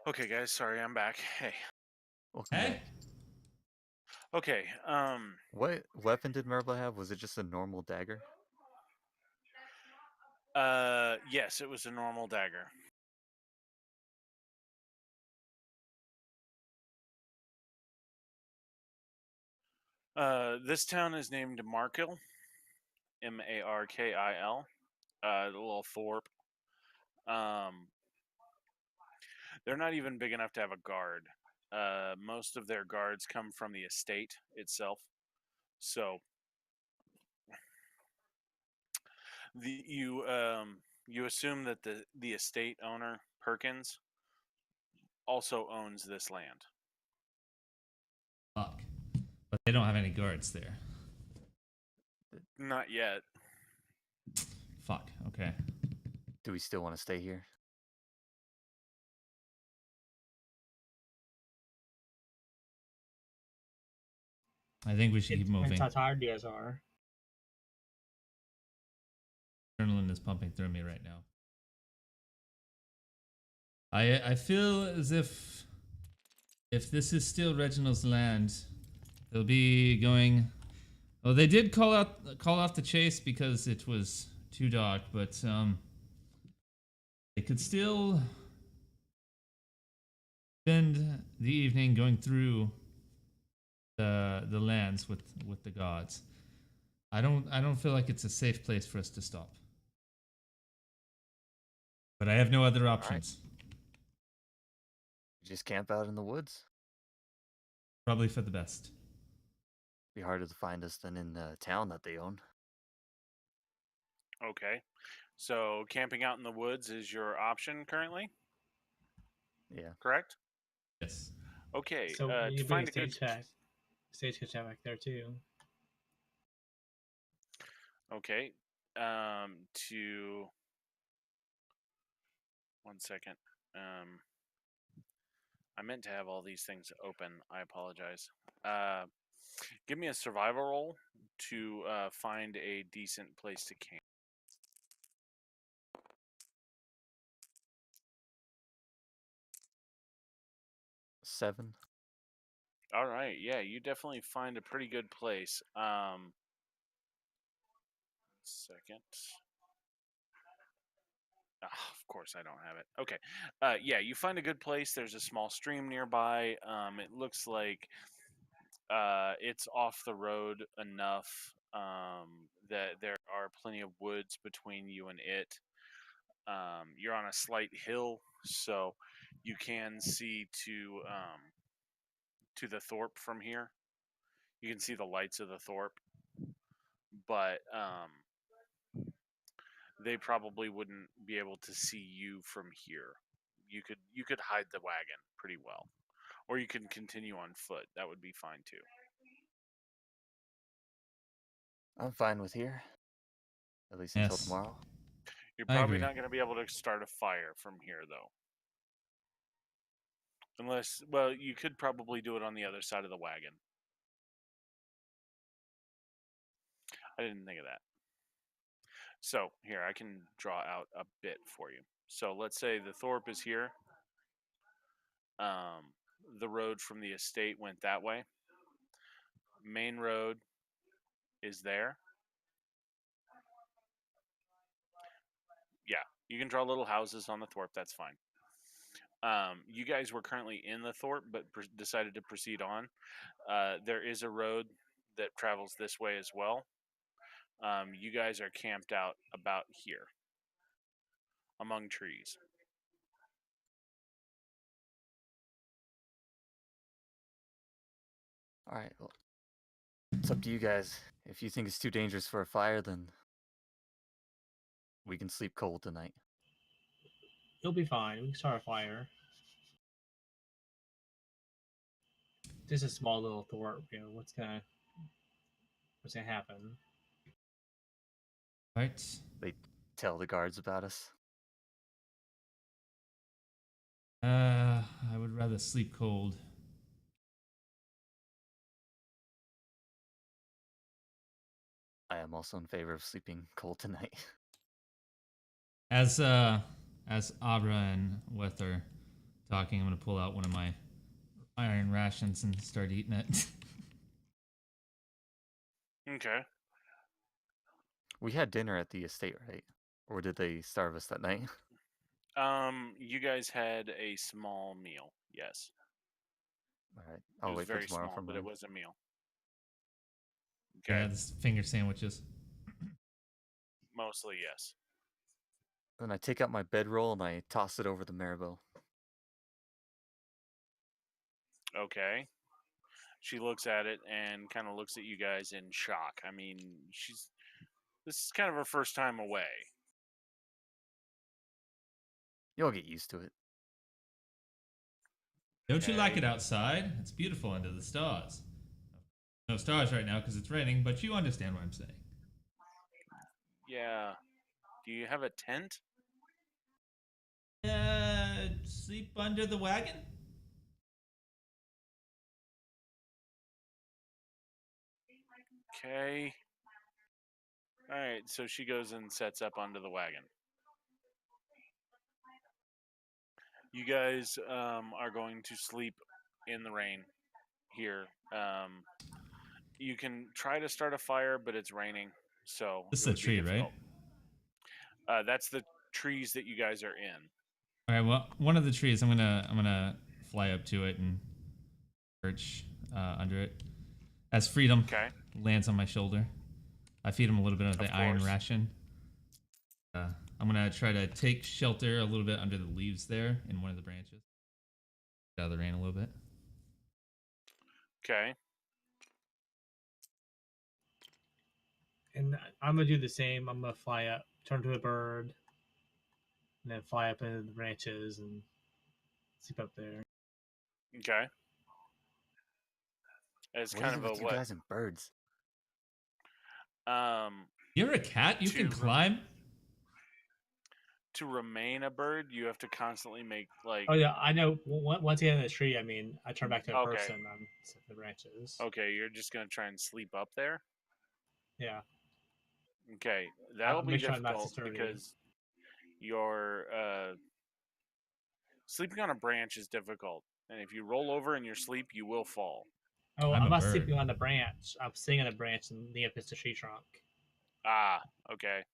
okay, guys. Sorry, I'm back. Hey. Welcome Hey. back. Okay. What weapon did Marble have? Was it just a normal dagger? Yes, it was a normal dagger. This town is named Markil. Markil. The little thorp. They're not even big enough to have a guard. most of their guards come from the estate itself. So you assume that the estate owner Perkins also owns this land. Fuck. But they don't have any guards there. Not yet. Fuck. Okay. Do we still want to stay here? I think we should keep moving. Depends how tired you guys are. Adrenaline is pumping through me right now. I feel as if this is still Reginald's land, they'll be going. Well, they did call off the chase because it was too dark, but they could still spend the evening going through the lands with the gods. I don't feel like it's a safe place for us to stop. But I have no other options. Just camp out in the woods. Probably for the best. Be harder to find us than in the town that they own. Okay. So camping out in the woods is your option currently, Yeah. correct? Yes. Okay. So To you bring find a a good. stagecoach back there too. Okay. To 1 second. I meant to have all these things open. I apologize. Give me a survival roll to find a decent place to camp. 7. All right. Yeah, you definitely find a pretty good place. Second. Of course, I don't have it. Okay. Yeah, you find a good place. There's a small stream nearby. It looks like it's off the road enough that there are plenty of woods between you and it. You're on a slight hill, so you can see to the Thorpe from here. You can see the lights of the Thorpe, but they probably wouldn't be able to see you from here. You could hide the wagon pretty well, or you can continue on foot. That would be fine too. I'm fine with here. At least until Yes. tomorrow. You're I probably agree. not going to be able to start a fire from here though. Unless, well, you could probably do it on the other side of the wagon. I didn't think of that. So here, I can draw out a bit for you. So let's say the Thorpe is here. The road from the estate went that way. Main road is there. Yeah, you can draw little houses on the Thorpe. That's fine. You guys were currently in the Thorpe, but decided to proceed on. There is a road that travels this way as well. You guys are camped out about here, among trees. All right. Well, it's up to you guys. If you think it's too dangerous for a fire, then we can sleep cold tonight. You'll be fine. We can start a fire. This is a small little Thorpe. You know what's gonna happen? Right. They tell the guards about us. I would rather sleep cold. I am also in favor of sleeping cold tonight. As Abra and Weth are talking, I'm gonna pull out one of my iron rations and start eating it. Okay. We had dinner at the estate, right? Or did they starve us that night? You guys had a small meal. Yes. All right. It I'll was wait for very tomorrow small, from but them. it was a meal. Okay. Yeah, this finger sandwiches. Mostly yes. Then I take out my bedroll and I toss it over the marrow. Okay. She looks at it and kind of looks at you guys in shock. I mean, this is kind of her first time away. You'll get used to it. Don't you like Okay. it outside? It's beautiful under the stars. No stars right now because it's raining, but you understand what I'm saying. Yeah. Do you have a tent? Sleep under the wagon? Okay. All right. So she goes and sets up onto the wagon. You guys are going to sleep in the rain here. You can try to start a fire, but it's raining, so This is it a would be tree, right? difficult. That's the trees that you guys are in. All right. Well, one of the trees, I'm gonna fly up to it and perch under it. As Freedom Okay. lands on my shoulder, I feed him a little bit of the iron course. ration. I'm gonna try to take shelter a little bit under the leaves there in one of the branches. Get out of the rain a little bit. Okay. And I'm gonna do the same. I'm gonna fly up, turn to a bird, and then fly up into the branches and sleep up there. Okay. It's What kind is it of a with you what? guys and birds? You're a cat. You can To- climb. To remain a bird, you have to constantly make like. Oh yeah, I know. Once I get in the tree, I mean, I turn back to a Okay. person on the branches. Okay, you're just gonna try and sleep up there. Yeah, Okay, that'll I'll be make sure I'm not difficult sturdy. because you're sleeping on a branch is difficult, and if you roll over in your sleep, you will fall. Oh, I'm I'm a not bird. sleeping on the branch. I'm sitting on the branch and leaning up against the tree trunk. Ah, okay.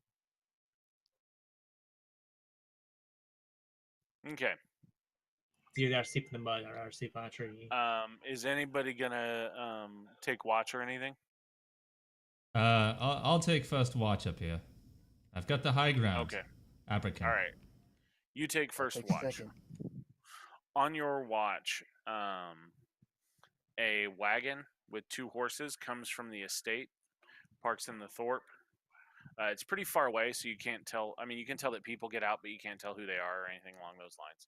Okay. Either I sleep in the mud or I sleep on a tree. Is anybody gonna take watch or anything? I'll take first watch up here. I've got the high ground. Okay. Abracan. All right. You take I'll first take watch. second. On your watch, a wagon with 2 horses comes from the estate, parks in the thorpe. It's pretty far away, so you can't tell. I mean, you can tell that people get out, but you can't tell who they are or anything along those lines.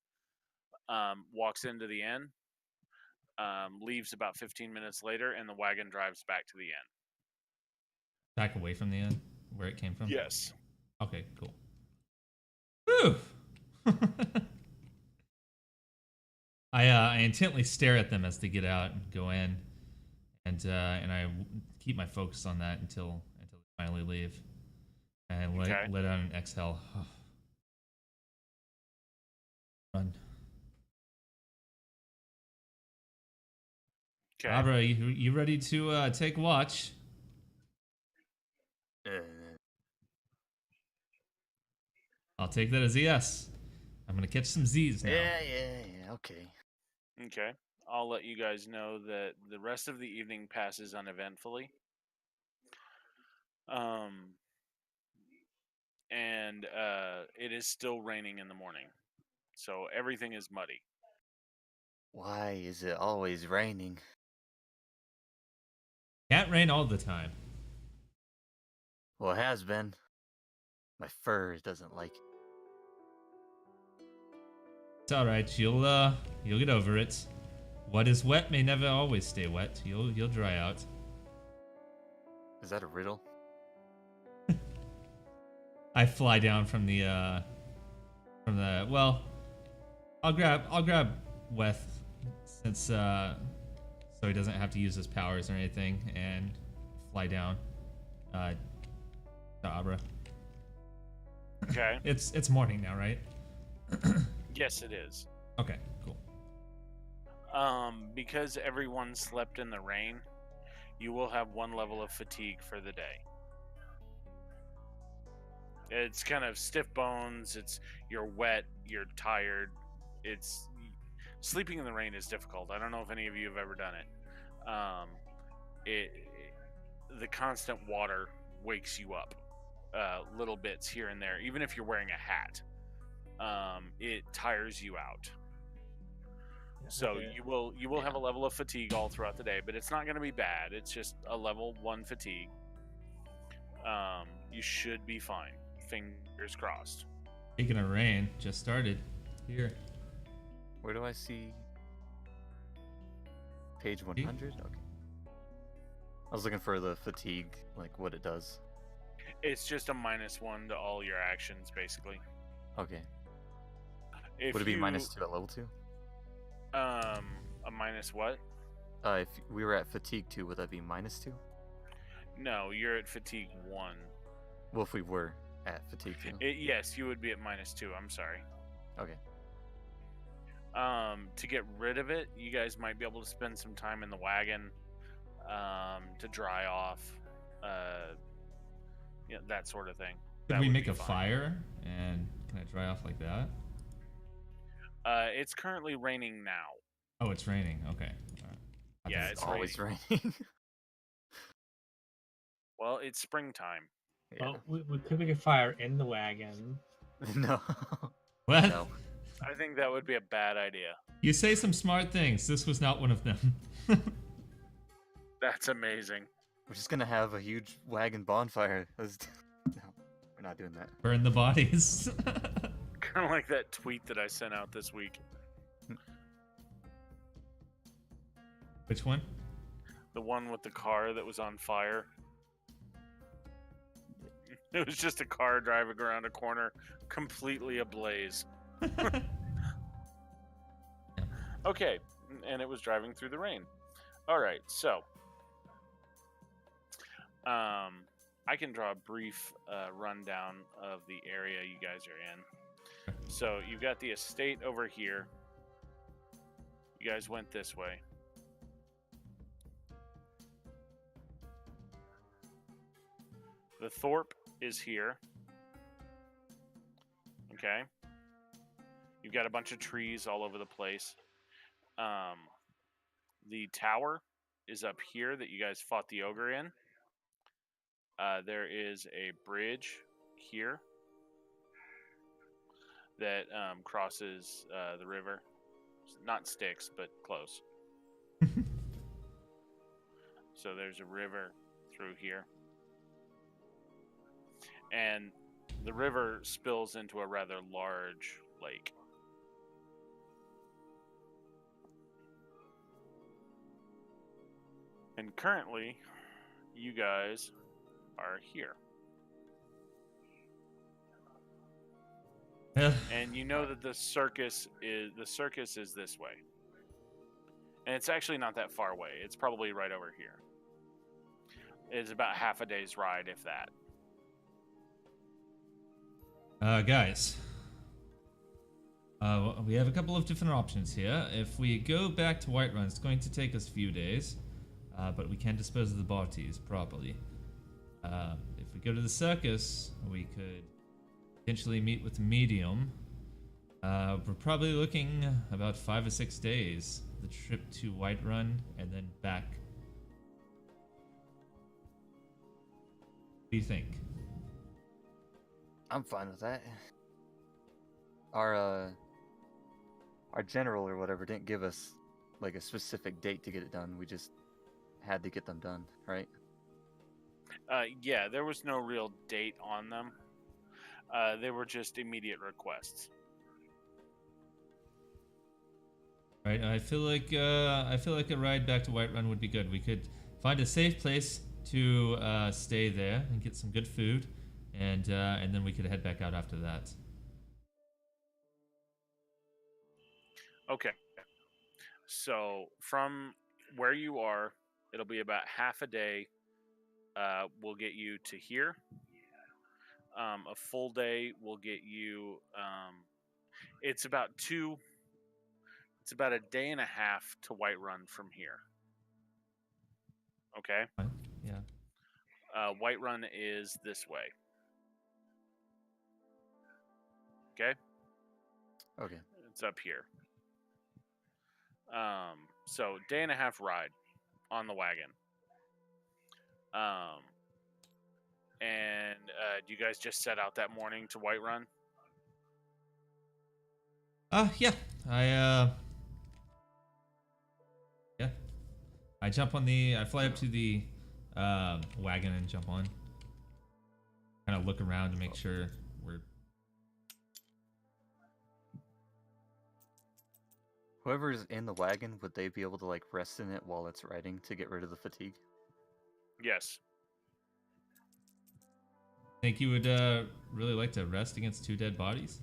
Walks into the inn, leaves about 15 minutes later, and the wagon drives back to the inn. Back away from the inn where it came from? Yes. Okay, cool. Whew! I intently stare at them as they get out and go in, and I keep my focus on that until they finally leave, and let out an exhale. Run. Okay. Abra, you ready to take watch? I'll take that as a yes. I'm gonna catch some Z's now. Yeah. Okay. Okay. I'll let you guys know that the rest of the evening passes uneventfully. And it is still raining in the morning, so everything is muddy. Why is it always raining? Can't rain all the time. Well, it has been. My fur doesn't like it. It's all right. You'll get over it. What is wet may never always stay wet. You'll dry out. Is that a riddle? I fly down from the well. I'll grab Weth since so he doesn't have to use his powers or anything, and fly down to Abra. Okay. It's morning now, right? Yes, it is. Okay, cool. Because everyone slept in the rain, you will have 1 level of fatigue for the day. It's kind of stiff bones. You're wet. You're tired. Sleeping in the rain is difficult. I don't know if any of you have ever done it. The constant water wakes you up, little bits here and there. Even if you're wearing a hat, it tires you out. So Okay. you will have Yeah. a level of fatigue all throughout the day, but it's not going to be bad. It's just a level 1 fatigue. You should be fine. Fingers crossed. Speaking of rain, just started here. Where do I see page 100? Okay. I was looking for the fatigue, like what it does. It's just a -1 to all your actions, basically. Okay. If Would it be you, -2 at level 2? a minus what? If we were at fatigue 2, would that be -2? No, you're at fatigue 1. Well, if we were at fatigue 2. Yes, you would be at -2. I'm sorry. Okay. To get rid of it, you guys might be able to spend some time in the wagon, to dry off, that sort of thing. Could That we would make be a fine. fire and can I dry off like that? It's currently raining now. Oh, it's raining. Okay. All right. I Yeah, thought- It's always raining. Well, it's springtime. Yeah. Well, we could make a fire in the wagon. No. What? No. I think that would be a bad idea. You say some smart things. This was not one of them. That's amazing. We're just gonna have a huge wagon bonfire. No, we're not doing that. Burn the bodies. Kind of like that tweet that I sent out this week. Which one? The one with the car that was on fire. It was just a car driving around a corner, completely ablaze. Okay, and it was driving through the rain. All right, so I can draw a brief rundown of the area you guys are in. So you've got the estate over here. You guys went this way. The Thorpe is here. Okay. You've got a bunch of trees all over the place. The tower is up here that you guys fought the ogre in. There is a bridge here that crosses the river. Not Styx, but close. So there's a river through here. And the river spills into a rather large lake. And currently, you guys are here. Yeah. And you know that the circus is this way. And it's actually not that far away. It's probably right over here. It's about half a day's ride, if that. Guys. We have a couple of different options here. If we go back to Whiterun, it's going to take us a few days, but we can dispose of the bodies properly. If we go to the circus, we could potentially meet with the medium. We're probably looking about 5 or 6 days. The trip to Whiterun and then back. What do you think? I'm fine with that. Our general or whatever didn't give us like a specific date to get it done. We just had to get them done, right? Yeah, there was no real date on them. They were just immediate requests. Right, I feel like a ride back to Whiterun would be good. We could find a safe place to stay there and get some good food, and then we could head back out after that. Okay. So from where you are, it'll be about half a day. We'll get you to here. A full day will get you. It's about a day and a half to Whiterun from here. Okay. Fine. Yeah. Whiterun is this way. Okay. Okay. It's up here. So day and a half ride on the wagon. And do you guys just set out that morning to Whiterun? Yeah. I fly up to the wagon and jump on. Kind of look around to make sure we're. Whoever's in the wagon, would they be able to like rest in it while it's riding to get rid of the fatigue? Yes. Think you would really like to rest against 2 dead bodies?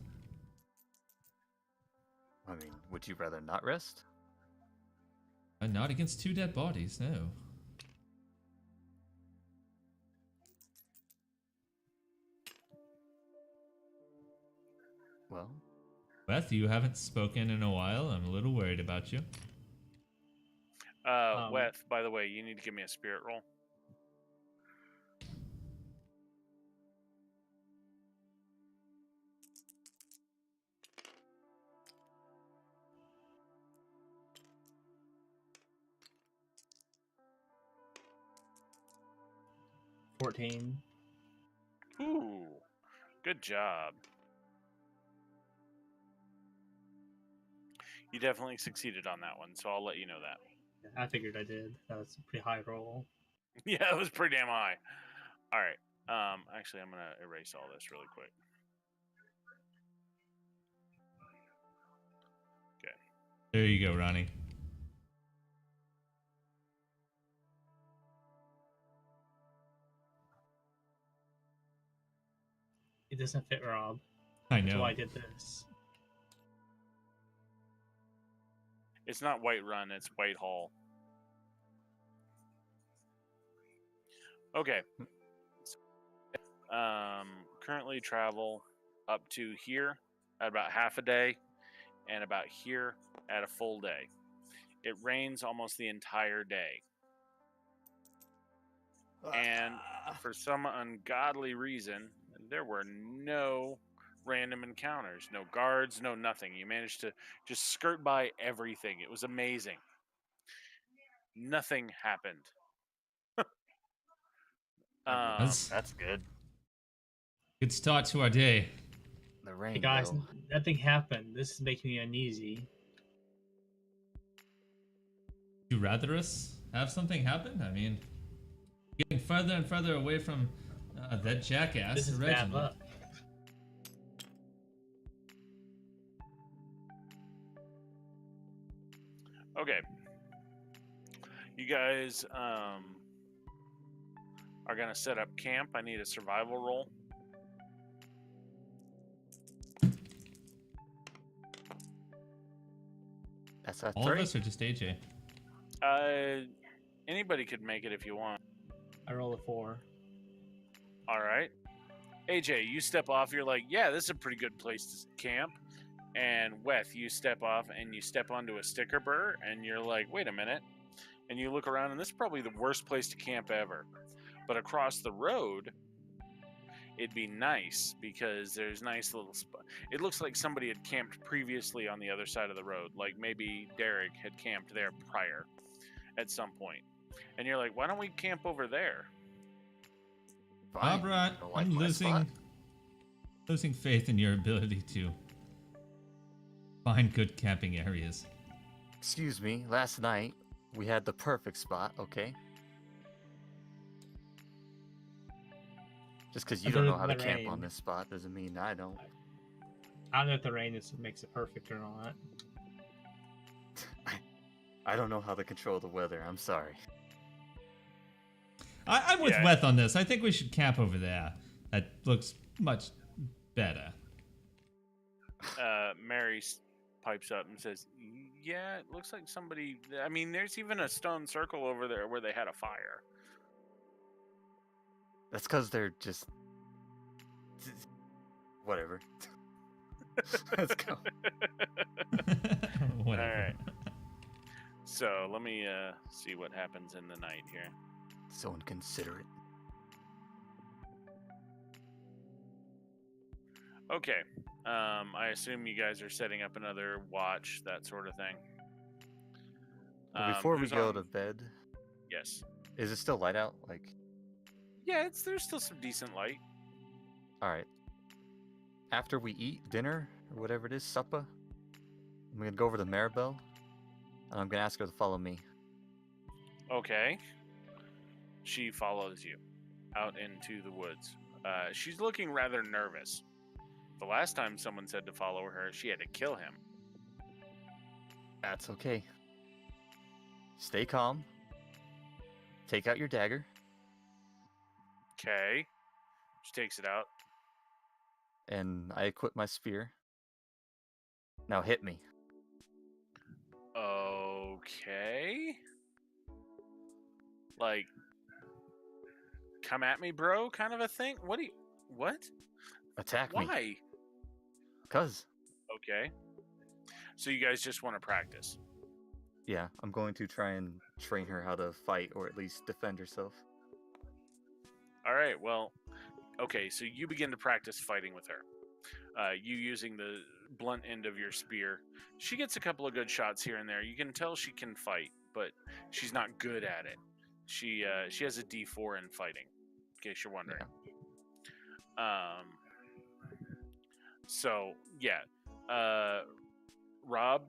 I mean, would you rather not rest? Not against 2 dead bodies, no. Well, Beth, you haven't spoken in a while. I'm a little worried about you. Weth, by the way, you need to give me a spirit roll. $14. Ooh, good job. You definitely succeeded on that one, so I'll let you know that. I figured I did. That was a pretty high roll. Yeah, it was pretty damn high. All right. Actually, I'm gonna erase all this really quick. Okay. There you go, Ronnie. It doesn't fit Rob. I That's know. why I did this. It's not White Run, it's Whitehall. Okay. Currently travel up to here at about half a day and about here at a full day. It rains almost the entire day. And for some ungodly reason, there were no random encounters, no guards, no nothing. You managed to just skirt by everything. It was amazing. Nothing happened. that's good. Good start to our day. The Hey rain, guys, though. nothing happened. This is making me uneasy. Would you rather us have something happen? I mean, getting further and further away from that jackass, This is bad Reginald. luck. Okay. You guys are going to set up camp. I need a survival roll. That's a All of 3. us or just AJ? Anybody could make it if you want. I roll a 4. All right. AJ, you step off. You're like, yeah, this is a pretty good place to camp. And Weth, you step off and you step onto a sticker burr and you're like, wait a minute. And you look around and this is probably the worst place to camp ever. But across the road, it'd be nice because there's nice little spot. It looks like somebody had camped previously on the other side of the road. Like maybe Derek had camped there prior at some point. And you're like, why don't we camp over there? Fine. Barbara, Don't like I'm my spot. losing faith in your ability to find good camping areas. Excuse me, last night we had the perfect spot, okay? Just because you don't Other know how to than the camp on rain. this spot doesn't mean I don't. I don't know if the rain makes it perfect or not. I don't know how to control the weather, I'm sorry. I'm with Yeah. Weth on this. I think we should camp over there. That looks much better. Mary pipes up and says, yeah, it looks like somebody. I mean, there's even a stone circle over there where they had a fire. That's because they're just... Whatever. Let's go. Whatever. Alright. So let me see what happens in the night here. So inconsiderate. Okay. I assume you guys are setting up another watch, that sort of thing. Well, before we who's go on- to bed, Yes. is it still light out? Like, Yeah, there's still some decent light. alright. After we eat dinner, or whatever it is, supper, I'm gonna go over to Maribel, and I'm gonna ask her to follow me. Okay. She follows you out into the woods. She's looking rather nervous. The last time someone said to follow her, she had to kill him. That's okay. Stay calm. Take out your dagger. Okay. She takes it out. And I equip my spear. Now hit me. Okay. Like, come at me, bro, kind of a thing? What? Attack me. Why? 'Cause. Okay. So you guys just want to practice. Yeah, I'm going to try and train her how to fight or at least defend herself. All right, well, okay, so you begin to practice fighting with her. You using the blunt end of your spear. She gets a couple of good shots here and there. You can tell she can fight, but she's not good at it. She has a D4 in fighting, in case you're wondering. So yeah, Rob,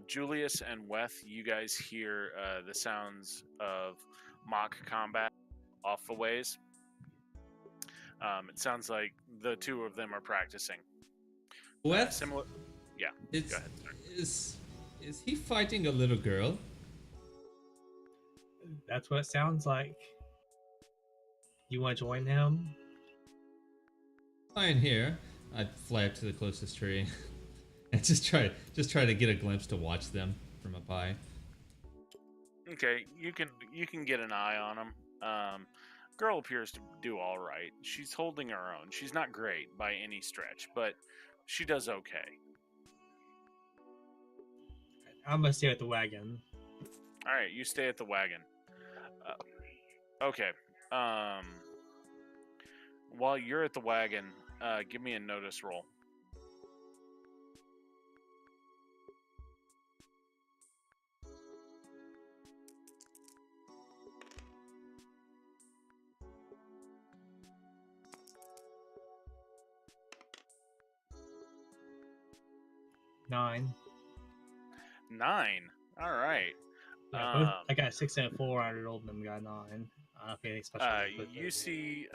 Julius, and Weth, you guys hear the sounds of mock combat off the ways. It sounds like the two of them are practicing. What? Similar. Yeah. It's, Go ahead, sir. is he fighting a little girl? That's what it sounds like. You want to join him? Fine here. I'd fly up to the closest tree and just try to get a glimpse to watch them from up high. Okay, you can get an eye on him. Girl appears to do all right. She's holding her own. She's not great by any stretch, but she does okay. I'm gonna stay at the wagon. All right, you stay at the wagon. Okay. While you're at the wagon, give me a notice roll. Nine. 9. All right. Yeah, I got a 6 and a 4. I rolled them. Got 9. I don't think special. You see,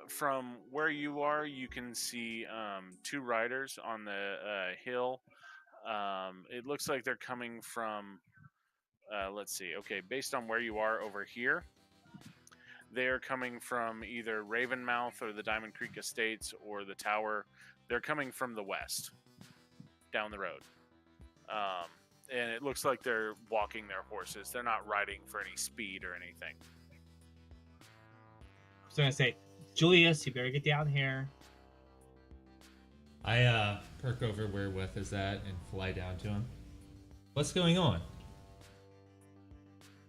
from where you are, you can see 2 riders on the hill. It looks like they're coming from. Let's see. Okay, based on where you are over here, they are coming from either Ravenmouth or the Diamond Creek Estates or the Tower. They're coming from the west, down the road. And it looks like they're walking their horses. They're not riding for any speed or anything. So I'm gonna say, Julius, you better get down here. I perk over where Weth is at and fly down to him. What's going on?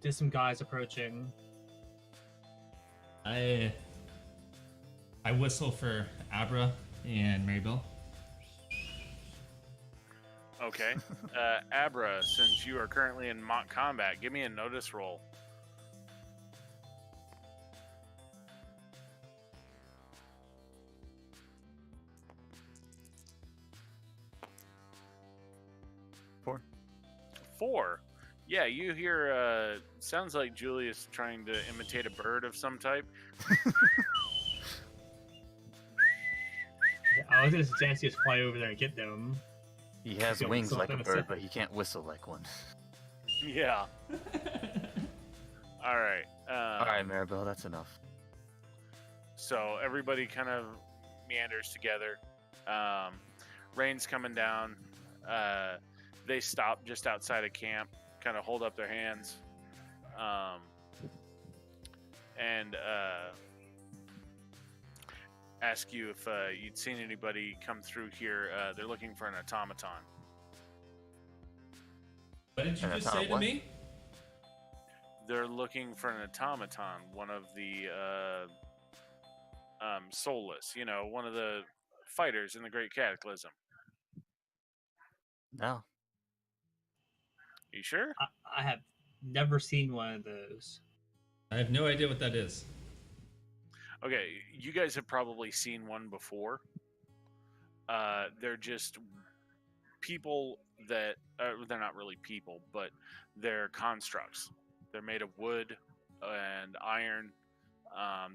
There's some guys approaching. I whistle for Abra and Marybelle. Okay. Abra, since you are currently in mock combat, give me a notice roll. Four. Yeah, you hear, sounds like Julius trying to imitate a bird of some type. I was gonna suggest you just fly over there and get them. He has Go wings whistle like a in a bird, second. but he can't whistle like one. Yeah. All right. Alright, Maribel, that's enough. So everybody kind of meanders together. Rain's coming down. They stop just outside of camp, kind of hold up their hands, and ask you if you'd seen anybody come through here. They're looking for an automaton. What did you And just that's say not to what? me? They're looking for an automaton, one of the soulless, one of the fighters in the Great Cataclysm. No. You sure? I have never seen one of those. I have no idea what that is. Okay, you guys have probably seen one before. They're just people that they're not really people, but they're constructs. They're made of wood and iron.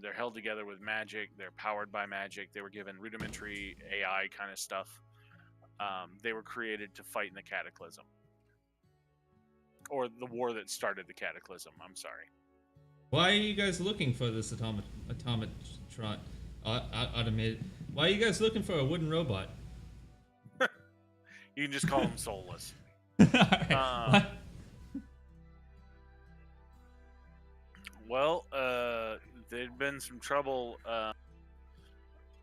They're held together with magic. They're powered by magic. They were given rudimentary AI kind of stuff. They were created to fight in the Cataclysm, or the war that started the Cataclysm. I'm sorry. Why are you guys looking for this automatron? Automated. Why are you guys looking for a wooden robot? You can just call them soulless. Alright, Well, there'd been some trouble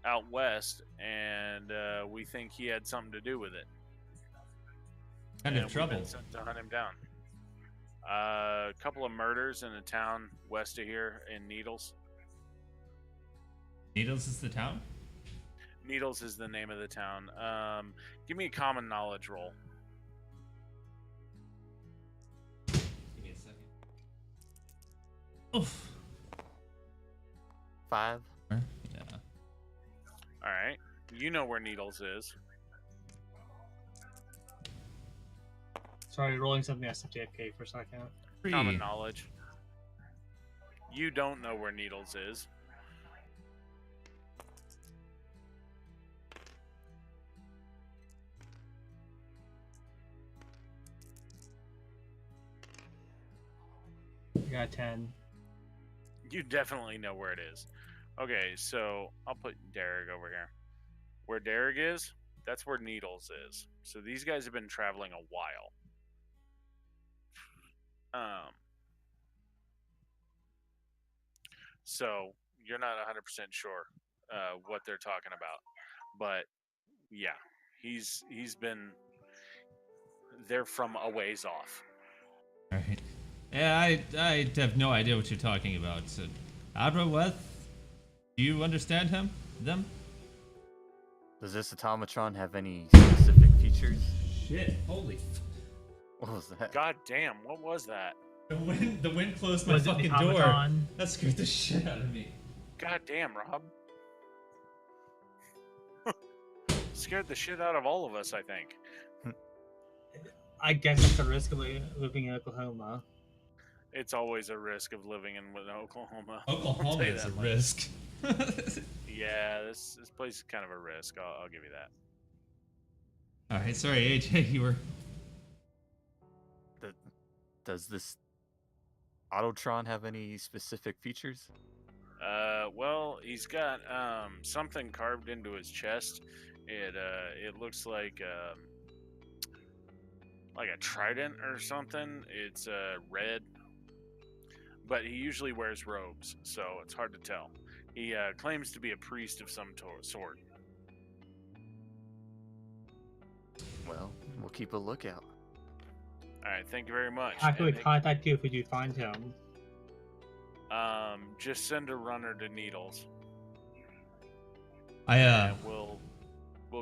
out west, and we think he had something to do with it. kind And of we've trouble. been sent to hunt him down. A couple of murders in a town west of here in Needles. Needles is the town? Needles is the name of the town. Give me a common knowledge roll. Give me a second. Oof. 5. Yeah. All right. You know where Needles is. Sorry, rolling something SFTFK for a second. Common knowledge. You don't know where Needles is. I got 10. You definitely know where it is. Okay, so I'll put Derek over here. Where Derek is, that's where Needles is. So these guys have been traveling a while. So you're not 100% sure what they're talking about, but yeah, he's been. They're from a ways off. Alright. Yeah, I have no idea what you're talking about. So, Abra, what? Do you understand him? Them? Does this automatron have any specific features? Shit! Holy! What was that? God damn, what was that? The wind closed my Was it the fucking door. automaton? That scared the shit out of me. God damn, Rob. Scared the shit out of all of us, I think. I guess that's the risk of living in Oklahoma. It's always a risk of living in Oklahoma. Oklahoma I'll tell you is a that much. risk. Yeah, this place is kind of a risk. I'll give you that. All right, sorry, AJ, you were. Does this Autotron have any specific features? Well, he's got something carved into his chest. It looks like a trident or something. It's red, but he usually wears robes, so it's hard to tell. He claims to be a priest of some sort. Well, we'll keep a lookout. All right, thank you very much. How can we And contact you if we do find him? just send a runner to Needles, I and we'll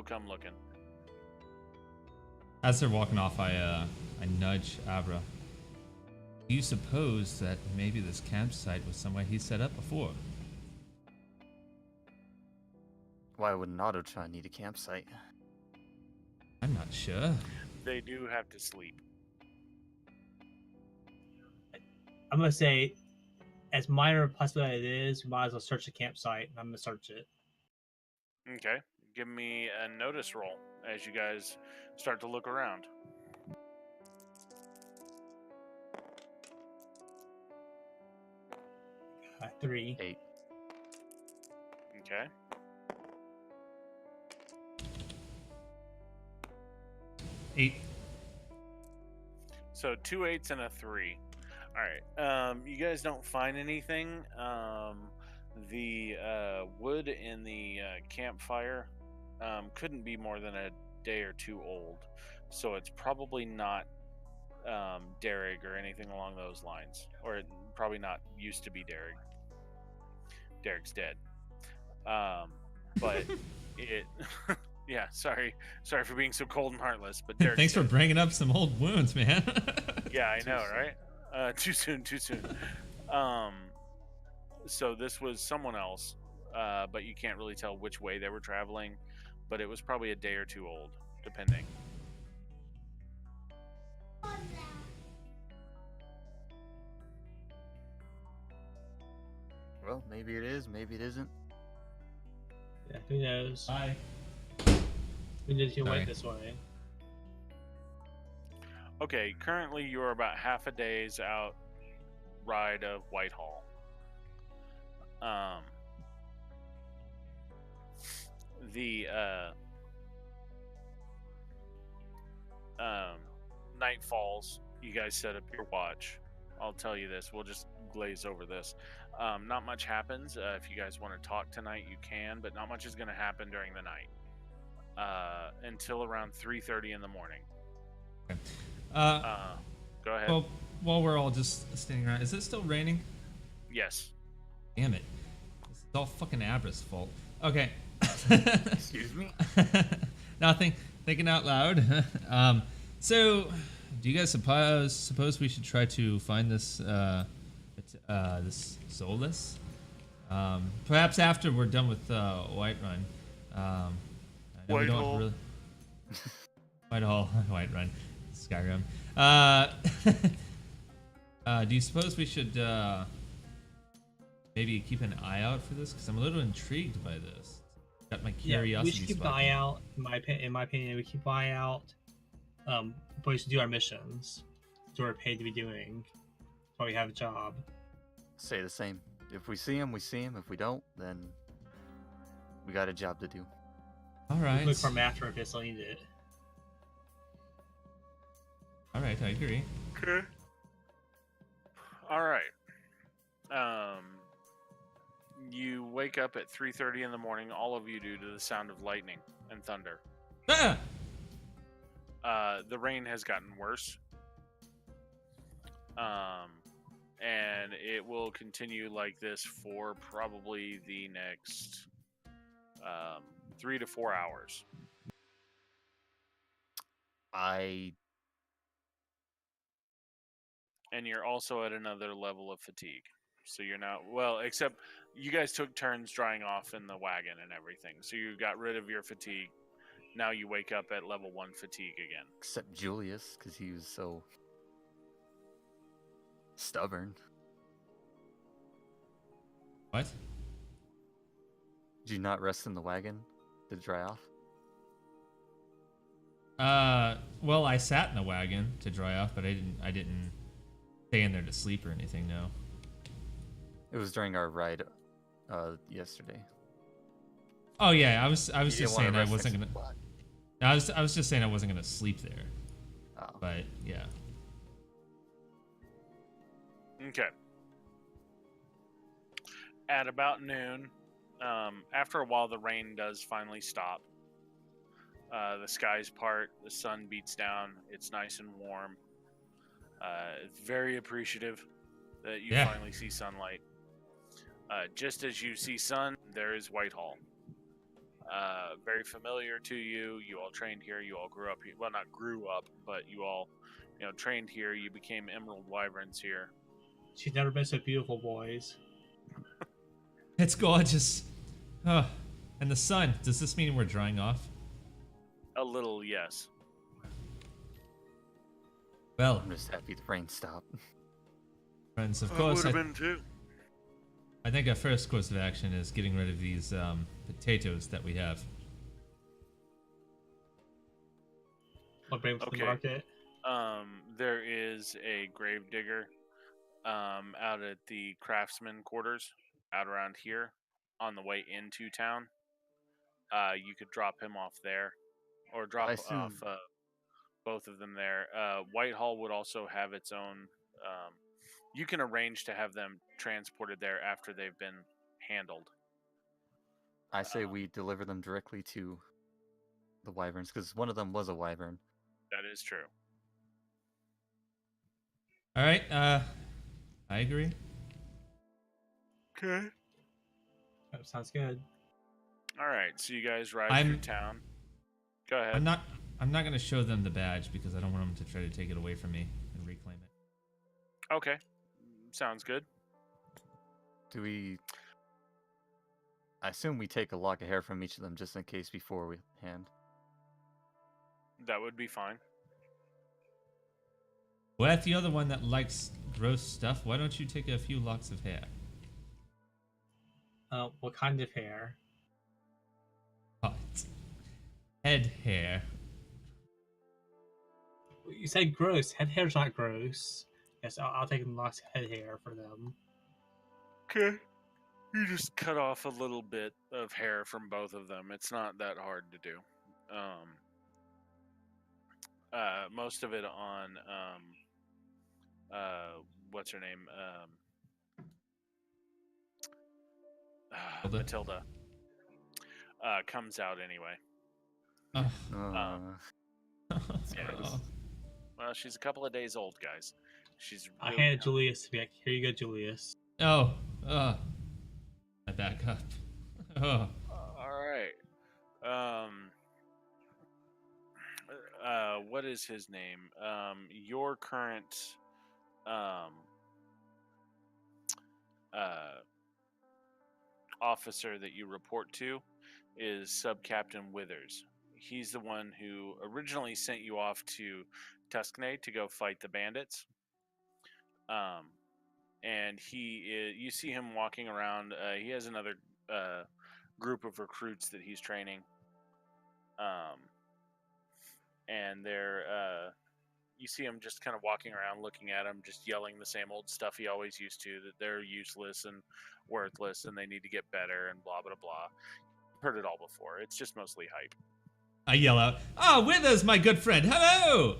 come looking. As they're walking off, I nudge Abra. Do you suppose that maybe this campsite was somewhere he set up before? Why would an Autotron need a campsite? I'm not sure. They do have to sleep. I'm gonna say, as minor a possibility it is, we might as well search the campsite. And I'm gonna search it. Okay, give me a notice roll as you guys start to look around. Uh, 3. 8. Okay. Eight. So 2 8s and a 3. All right. You guys don't find anything. The wood in the campfire couldn't be more than a day or two old, so it's probably not Derek or anything along those lines, or it probably not used to be Derek. Derek's dead. But it. Yeah, sorry for being so cold and heartless, but Derek's Thanks for dead. bringing up some old wounds, man. Yeah, I know, right? Too soon. So this was someone else, but you can't really tell which way they were traveling, but it was probably a day or two old, depending. Maybe it is, maybe it isn't. Yeah, who knows? Bye. We just Sorry. went this way. Okay, currently you're about half a day's out ride of Whitehall. The night falls. You guys set up your watch. I'll tell you this. We'll just glaze over this. Not much happens. If you guys want to talk tonight, you can, but not much is going to happen during the night until around 3:30 in the morning. Okay. Go ahead. Well, while we're all just standing around, is it still raining? Yes. Damn it. It's all fucking Abra's fault. Okay. Excuse me? Nothing. Thinking out loud. So, do you guys suppose we should try to find this this soulless? Perhaps after we're done with Whiterun. I know we don't Whitehall. really. Whitehall, Whiterun, Skyrim. Do you suppose we should maybe keep an eye out for this? Because I'm a little intrigued by this. Got my curiosity. Yeah, we should keep an eye out. In my opinion, we keep an eye out. But we should do our missions. That's what we're paid to be doing. That's why we have a job. Say the same. If we see him, we see him. If we don't, then we got a job to do. All right. Look for him after if it's needed. All right, I agree. Okay. All right. You wake up at 3:30 in the morning. All of you do, to the sound of lightning and thunder. Ah! The rain has gotten worse. And it will continue like this for probably the next 3 to 4 hours. And you're also at another level of fatigue. So you're not, well, except you guys took turns drying off in the wagon and everything. So you got rid of your fatigue. Now you wake up at level 1 fatigue again. Except Julius, because he was so stubborn. What? Did you not rest in the wagon to dry off? Well, I sat in the wagon to dry off, but I didn't stay in there to sleep or anything. No. It was during our ride yesterday. Oh yeah, I was You just didn't wanna saying I rest wasn't next gonna. to No, I was just saying I wasn't gonna sleep there. Oh. But yeah. Okay. At about noon, after a while, the rain does finally stop. The skies part, the sun beats down. It's nice and warm. It's very appreciative that you Yeah. finally see sunlight. Just as you see sun, there is Whitehall. Very familiar to you. You all trained here. You all grew up here. Well, not grew up, but you all, trained here. You became Emerald Wyverns here. She's never been so beautiful, boys. It's gorgeous. Oh, and the sun. Does this mean we're drying off? A little, yes. Well, I'm just happy the rain stopped. friends, of course, been too. I think our first course of action is getting rid of these potatoes that we have. I'll bring him to Okay. the market. There is a grave digger out at the craftsman quarters out around here on the way into town. You could drop him off there, or drop I assume- off both of them there. Whitehall would also have its own. You can arrange to have them transported there after they've been handled. I say we deliver them directly to the wyverns, because one of them was a wyvern. That is true. All right. I agree. Okay. That sounds good. All right. So you guys ride I'm- through town. Go ahead. I'm not gonna show them the badge because I don't want them to try to take it away from me and reclaim it. Okay. Sounds good. Do we... I assume we take a lock of hair from each of them just in case before we hand. That would be fine. Worth, you're the one that likes gross stuff. Why don't you take a few locks of hair? What kind of hair? What? Head hair. You said gross. Head hair's not gross. Yes, I'll take lots of head hair for them. Okay. You just cut off a little bit of hair from both of them. It's not that hard to do. Most of it on what's her name? Matilda? Matilda. Comes out anyway. Oh. Yeah. Oh. Well, she's a couple of days old, guys. She's. I Really handed Julius back. Here you go, Julius. Oh. I back up. Oh. All right. What is his name? Your current officer that you report to is Sub-Captain Withers. He's the one who originally sent you off to Tuscany to go fight the bandits. And you see him walking around. He has another group of recruits that he's training. And you see him just kind of walking around, looking at him, just yelling the same old stuff he always used to, that they're useless and worthless and they need to get better and blah, blah, blah. Heard it all before. It's just mostly hype. I yell out, "Oh, Withers, my good friend, hello!"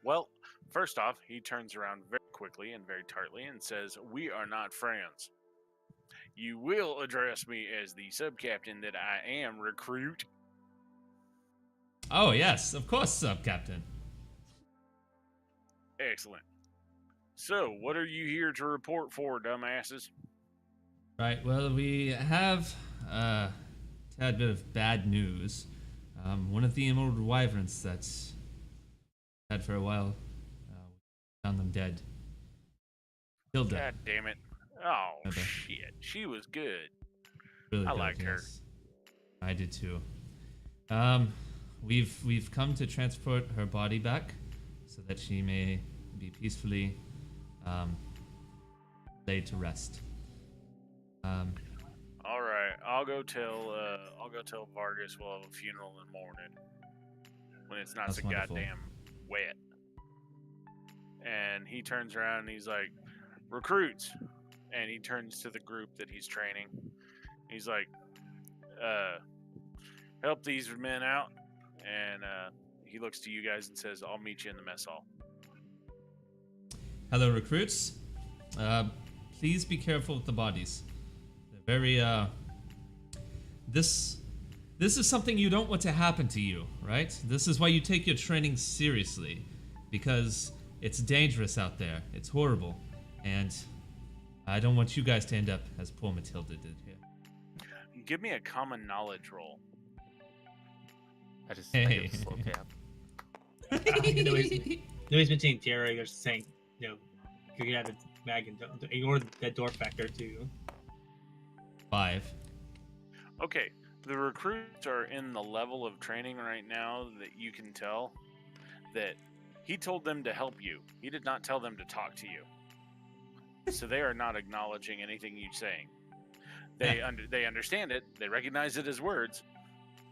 Well, first off, he turns around very quickly and very tartly and says, "We are not friends. You will address me as the sub-captain that I am, recruit." Oh, yes, of course, Sub-Captain. Excellent. So, what are you here to report for, dumbasses? Right, well, we have a tad bit of bad news. One of the immortal wyverns that's had for a while, found them dead. Killed them. God damn it. Oh, Okay. shit. She was good. Really I good, liked her. yes. I did too. We've come to transport her body back so that she may be peacefully laid to rest. All right, I'll go tell Vargas we'll have a funeral in the morning when it's not That's so wonderful. goddamn wet. And he turns around and he's like, "Recruits," and he turns to the group that he's training. He's like, "Help these men out," and he looks to you guys and says, "I'll meet you in the mess hall." Hello, recruits. Please be careful with the bodies. They're very This is something you don't want to happen to you, right? This is why you take your training seriously, because it's dangerous out there. It's horrible, and I don't want you guys to end up as poor Matilda did here. Give me a common knowledge roll. I give a slow cap. Nobody's mentioning Jerry or saying, go get out of the mag and ignore that door factor too. 5. Okay, the recruits are in the level of training right now that you can tell that he told them to help you. He did not tell them to talk to you. So they are not acknowledging anything you're saying. They understand it. They recognize it as words,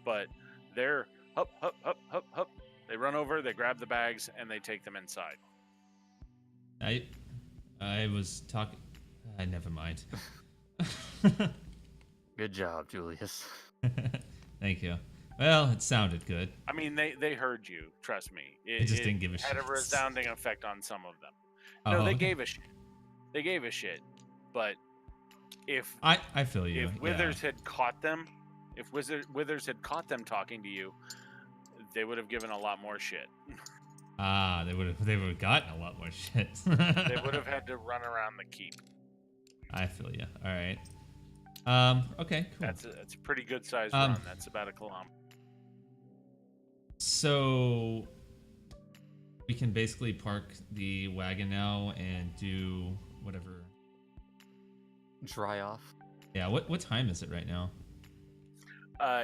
but they're hup, hup, hup, hup, hup. They run over, they grab the bags, and they take them inside. I was talking. Never mind. Good job, Julius. Thank you. Well, it sounded good. I mean, they heard you. Trust me. It just didn't give a had shit. a resounding effect on some of them. Oh, No, they okay. gave a shit. They gave a shit. But if I feel you. if Withers had caught them, if Withers had caught them talking to you, they would have given a lot more shit. They would have gotten a lot more shit. They would have had to run around the keep. I feel you. All right. Okay. Cool. That's a pretty good sized run. That's about a kilometer. So we can basically park the wagon now and do whatever. Dry off. Yeah. What time is it right now?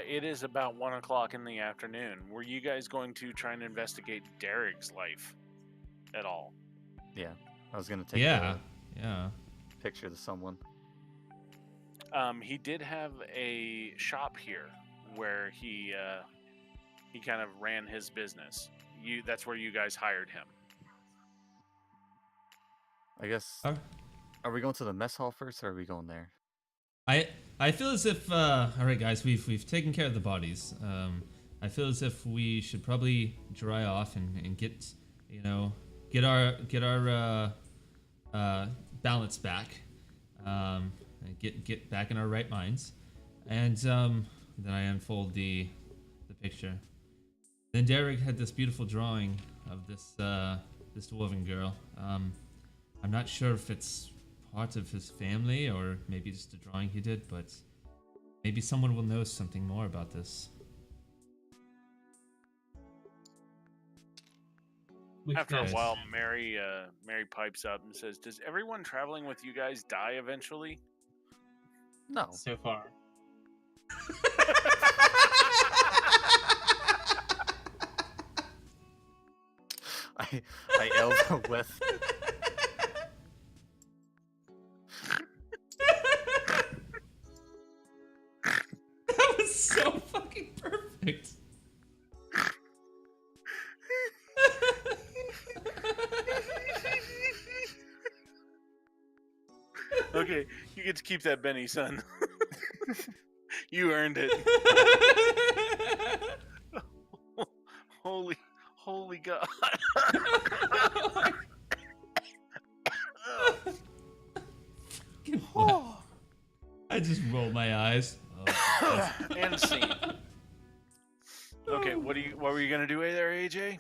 It is about 1 o'clock in the afternoon. Were you guys going to try and investigate Derek's life at all? Yeah, I was gonna take Yeah. a picture of someone. He did have a shop here where he kind of ran his business. That's where you guys hired him. I guess. Uh, Are we going to the mess hall first, or are we going there? I feel as if all right, guys, we've taken care of the bodies. I feel as if we should probably dry off and get get our balance back, and get back in our right minds, and then I unfold the picture. Then Derek had this beautiful drawing of this dwarven girl. I'm not sure if it's part of his family or maybe just a drawing he did, but maybe someone will know something more about this. After a Yes. while, Mary pipes up and says, "Does everyone traveling with you guys die eventually?" No. So far. I elbow with. That was so fucking perfect. Okay, you get to keep that Benny, son. You earned it. Holy God. Oh. I just rolled my eyes. Oh, And scene. Okay, what were you gonna do there, AJ?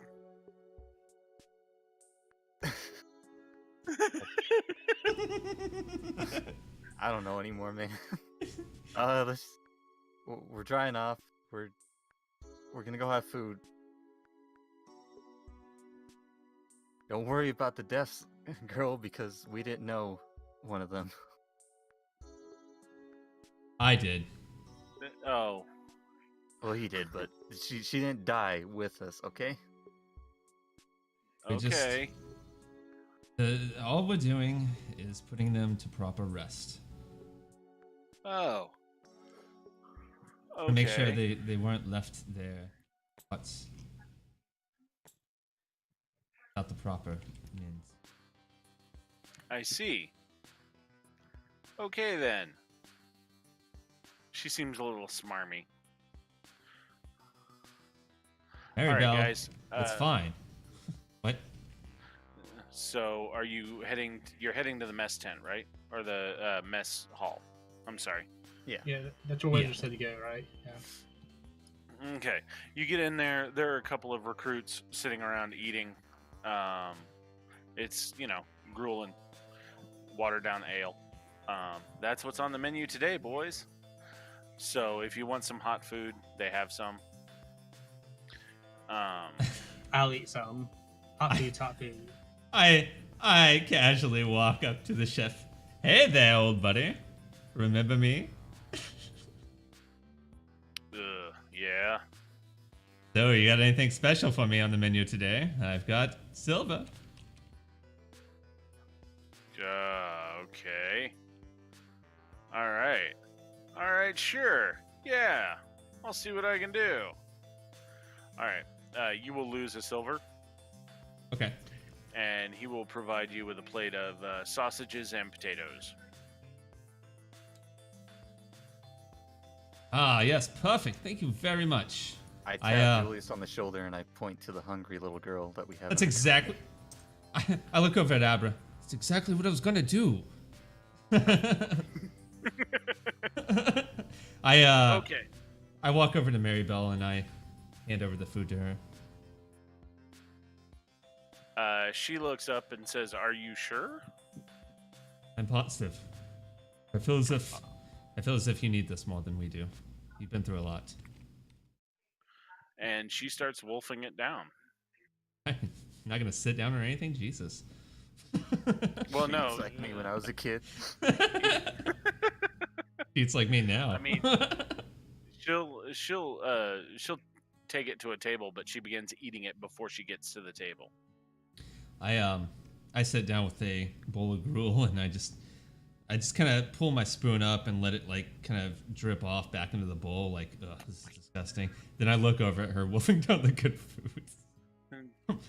I don't know anymore, man. We're drying off. We're gonna go have food. Don't worry about the deaths, girl, because we didn't know one of them. I did. Oh, Well, he did, but she didn't die with us, okay? We just- okay. All we're doing is putting them to proper rest. Oh. Okay. To make sure they weren't left there. What's not the proper means. I see. Okay then. She seems a little smarmy. Mary All right, Bell, guys. it's fine. What? So, are you heading? You're heading to the mess tent, right? Or the mess hall? I'm sorry. Yeah. Yeah, that's where Wager said to go, right? Yeah. Okay. You get in there. There are a couple of recruits sitting around eating. It's gruel and watered down ale. That's what's on the menu today, boys. So if you want some hot food, they have some. I'll eat some. Hot food, hot food. I casually walk up to the chef. Hey there, old buddy. Remember me? Yeah. So, you got anything special for me on the menu today? I've got silver. Okay. All right, sure. Yeah. I'll see what I can do. All right. You will lose a silver, Okay. and he will provide you with a plate of sausages and potatoes. Ah, yes, perfect. Thank you very much. I tap Julius on the shoulder and I point to the hungry little girl that we have. That's exactly. I look over at Abra. That's exactly what I was gonna do. Okay. I walk over to Mary Bell and I hand over the food to her. She looks up and says, "Are you sure?" I'm positive. I feel as if you need this more than we do. You've been through a lot. And she starts wolfing it down. I'm not gonna sit down or anything. Jesus. Well, no. It's like me when I was a kid. It's like me now. I mean, she'll take it to a table, but she begins eating it before she gets to the table. I sit down with a bowl of gruel and I just I just kind of pull my spoon up and let it like kind of drip off back into the bowl. Like, ugh, this is disgusting. Then I look over at her, wolfing down the good food.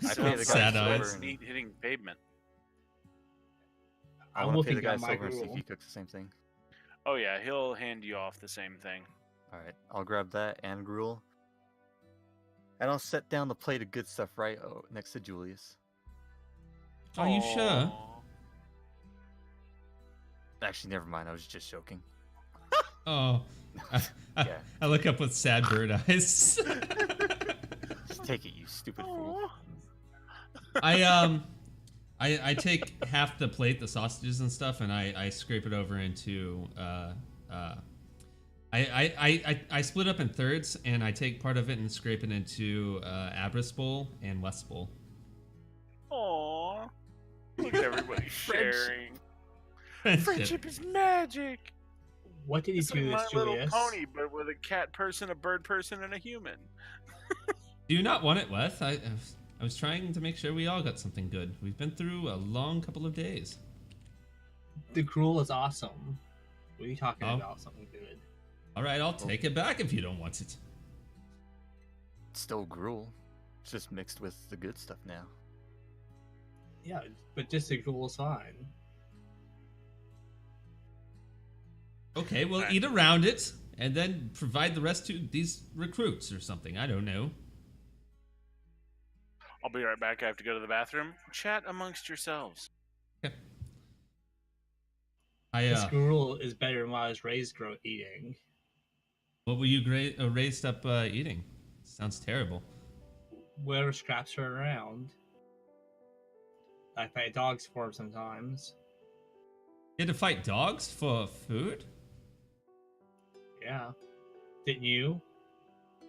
I So pay the sad guy eyes. silver. Neat hitting pavement. I I'm want to pay wolfing the guy down my silver and see if gruel. he cooks the same thing. Oh yeah, he'll hand you off the same thing. All right, I'll grab that and gruel, and I'll set down the plate of good stuff right next to Julius. Are you sure? Aw. Actually, never mind. I was just joking. Oh, Yeah. I look up with sad bird eyes. Just take it, you stupid fool. I take half the plate, the sausages and stuff, and I scrape it over into I split up in thirds, and I take part of it and scrape it into Abris bowl and West bowl. Aww. Look at everybody sharing. Friendship is magic. What did he It's do like this, My Little Julius? Pony, but with a cat person, a bird person, and a human. Do you not want it, Wes? I was trying to make sure we all got something good. We've been through a long couple of days. The gruel is awesome. What are you talking Oh. about? Something good. All right, I'll take it back if you don't want it. It's still gruel. It's just mixed with the good stuff now. Yeah, but just the gruel is fine. Okay, we'll eat around it and then provide the rest to these recruits or something. I don't know. I'll be right back. I have to go to the bathroom. Chat amongst yourselves. Okay. This gruel is better than what I was raised eating. What were you raised up eating? Sounds terrible. Where scraps are around. I fight dogs for them sometimes. You had to fight dogs for food? Yeah. Didn't you?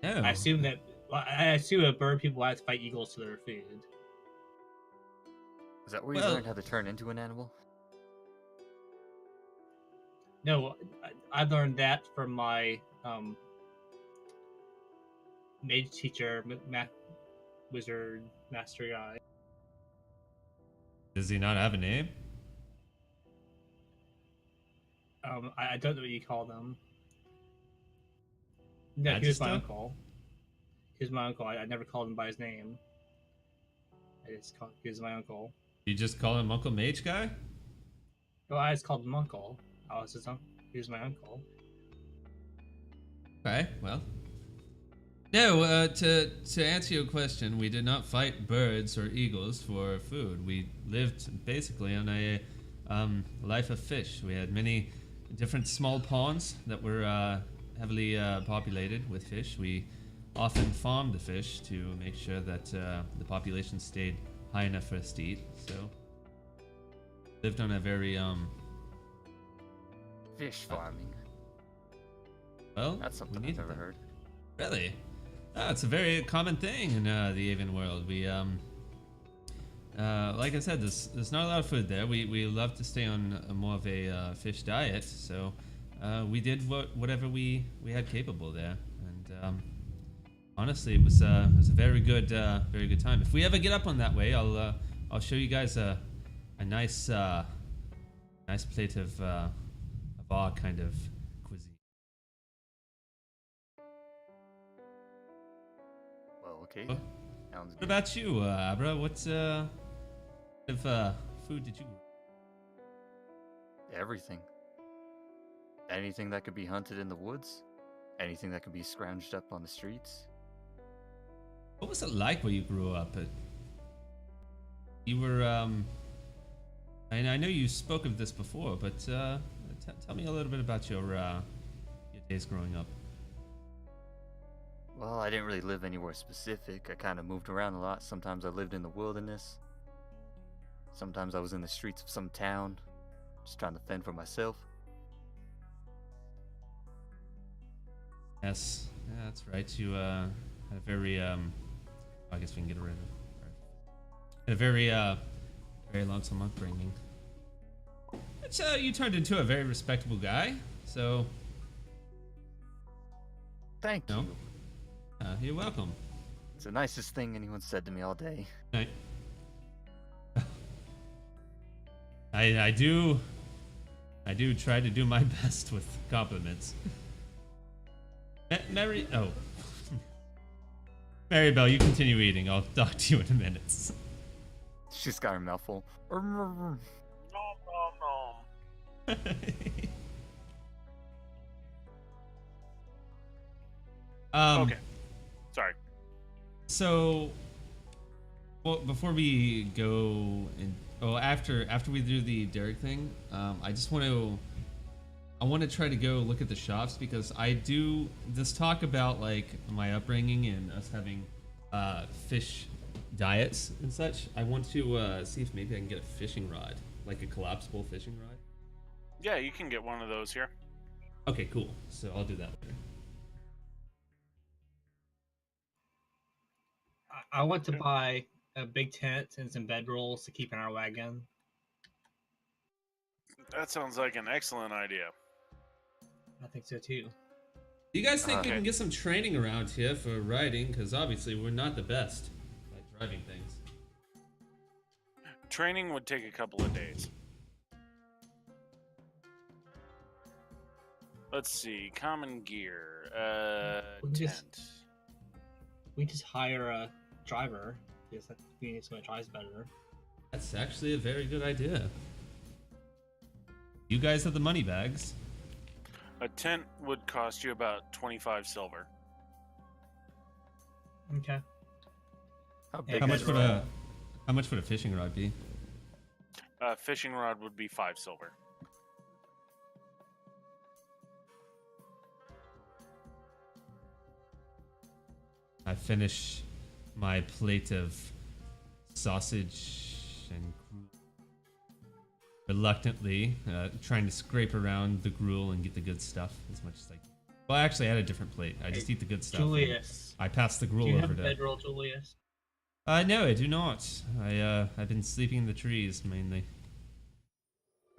No. I assume a bird people have to fight eagles to their food. Is that where you Well- learned how to turn into an animal? No, I learned that from my mage teacher, wizard master guy. Does he not have a name? I don't know what you call them. No, he was my Magister? uncle. He was my uncle. I never called him by his name. He was my uncle. You just call him Uncle Mage Guy? Well, I just called him uncle. I was his uncle. He was my uncle. Okay, well. No, to answer your question, we did not fight birds or eagles for food. We lived basically on a life of fish. We had many different small ponds that were heavily populated with fish. We often farmed the fish to make sure that the population stayed high enough for us to eat. So, lived on a very Fish farming. well. That's something we I've needed never that. heard. Really? Oh, it's a very common thing in the Aven world. We, like I said, there's not a lot of food there. We love to stay on more of a fish diet, so we did whatever we had capable there. And honestly, it was a very good time. If we ever get up on that way, I'll show you guys a nice plate of our kind of cuisine. Well, okay. What? Sounds What good. about you, Abra? What food did you? Everything. Anything that could be hunted in the woods. Anything that could be scrounged up on the streets. What was it like where you grew up? You were, and I know you spoke of this before, but tell me a little bit about your days growing up. Well, I didn't really live anywhere specific. I kind of moved around a lot. Sometimes I lived in the wilderness. Sometimes I was in the streets of some town, just trying to fend for myself. Yes, yeah, that's right. You had a very, I guess we can get rid of it. Had a very lonesome upbringing. But you turned into a very respectable guy, so Thank No. you. You're welcome. It's the nicest thing anyone said to me all day. I I do try to do my best with compliments. Mary, oh, Maribel, you continue eating. I'll talk to you in a minute. She's got her mouthful. Nom, nom, nom. Okay. Sorry. So, well, before we go and after we do the Derek thing, I just want to try to go look at the shops because I do this talk about like my upbringing and us having fish diets and such. I want to see if maybe I can get a fishing rod, like a collapsible fishing rod. Yeah, you can get one of those here. Okay, cool. So I'll do that later. I want to buy a big tent and some bedrolls to keep in our wagon. That sounds like an excellent idea. I think so too. Do you guys think we Okay. can get some training around here for riding? Because obviously we're not the best at driving things. Training would take a couple of days. Let's see. Common gear. We can just- Tent. We just hire a driver because we need someone that drives better. That's actually a very good idea. You guys have the money bags. A tent would cost you about 25 silver. Okay. How Yeah, big How is much it? would a fishing rod be? Fishing rod would be 5 silver. I finish my plate of sausage and reluctantly trying to scrape around the gruel and get the good stuff as much as I can. Well, actually, I had a different plate. I just eat the good stuff. and Julius, I pass the do gruel you over have a to. bedroll, Julius? No, I do not. I've been sleeping in the trees mainly.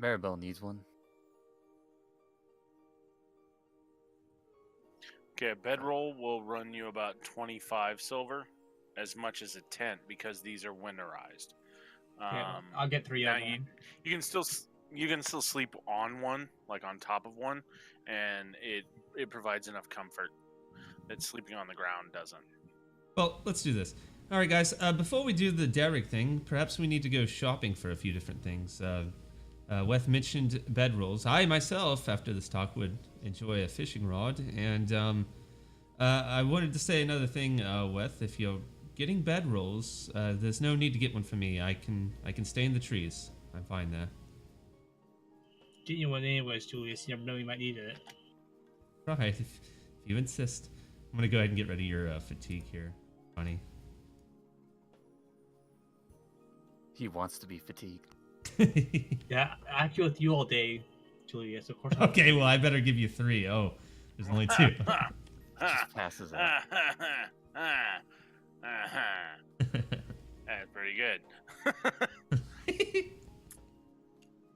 Maribel needs one. Okay, a bedroll will run you about 25 silver, as much as a tent, because these are winterized. Yeah, I'll get 3 now of them. you can still sleep on one, like on top of one, and it provides enough comfort that sleeping on the ground doesn't. Well, let's do this. All right, guys. Before we do the Derek thing, perhaps we need to go shopping for a few different things. Weth mentioned bedrolls. I myself, after this talk, would enjoy a fishing rod. And I wanted to say another thing, Weth. If you're getting bedrolls, there's no need to get one for me. I can stay in the trees. I'm fine there. Get you one anyways, Julius. You never know, you might need it. Right, if you insist. I'm gonna go ahead and get rid of your fatigue here, Ronnie. He wants to be fatigued. Yeah, I actually with you all day, Julius. Of course. I'll- Okay, well, I better give you 3. Oh, there's only 2. Just passes out. That's pretty good.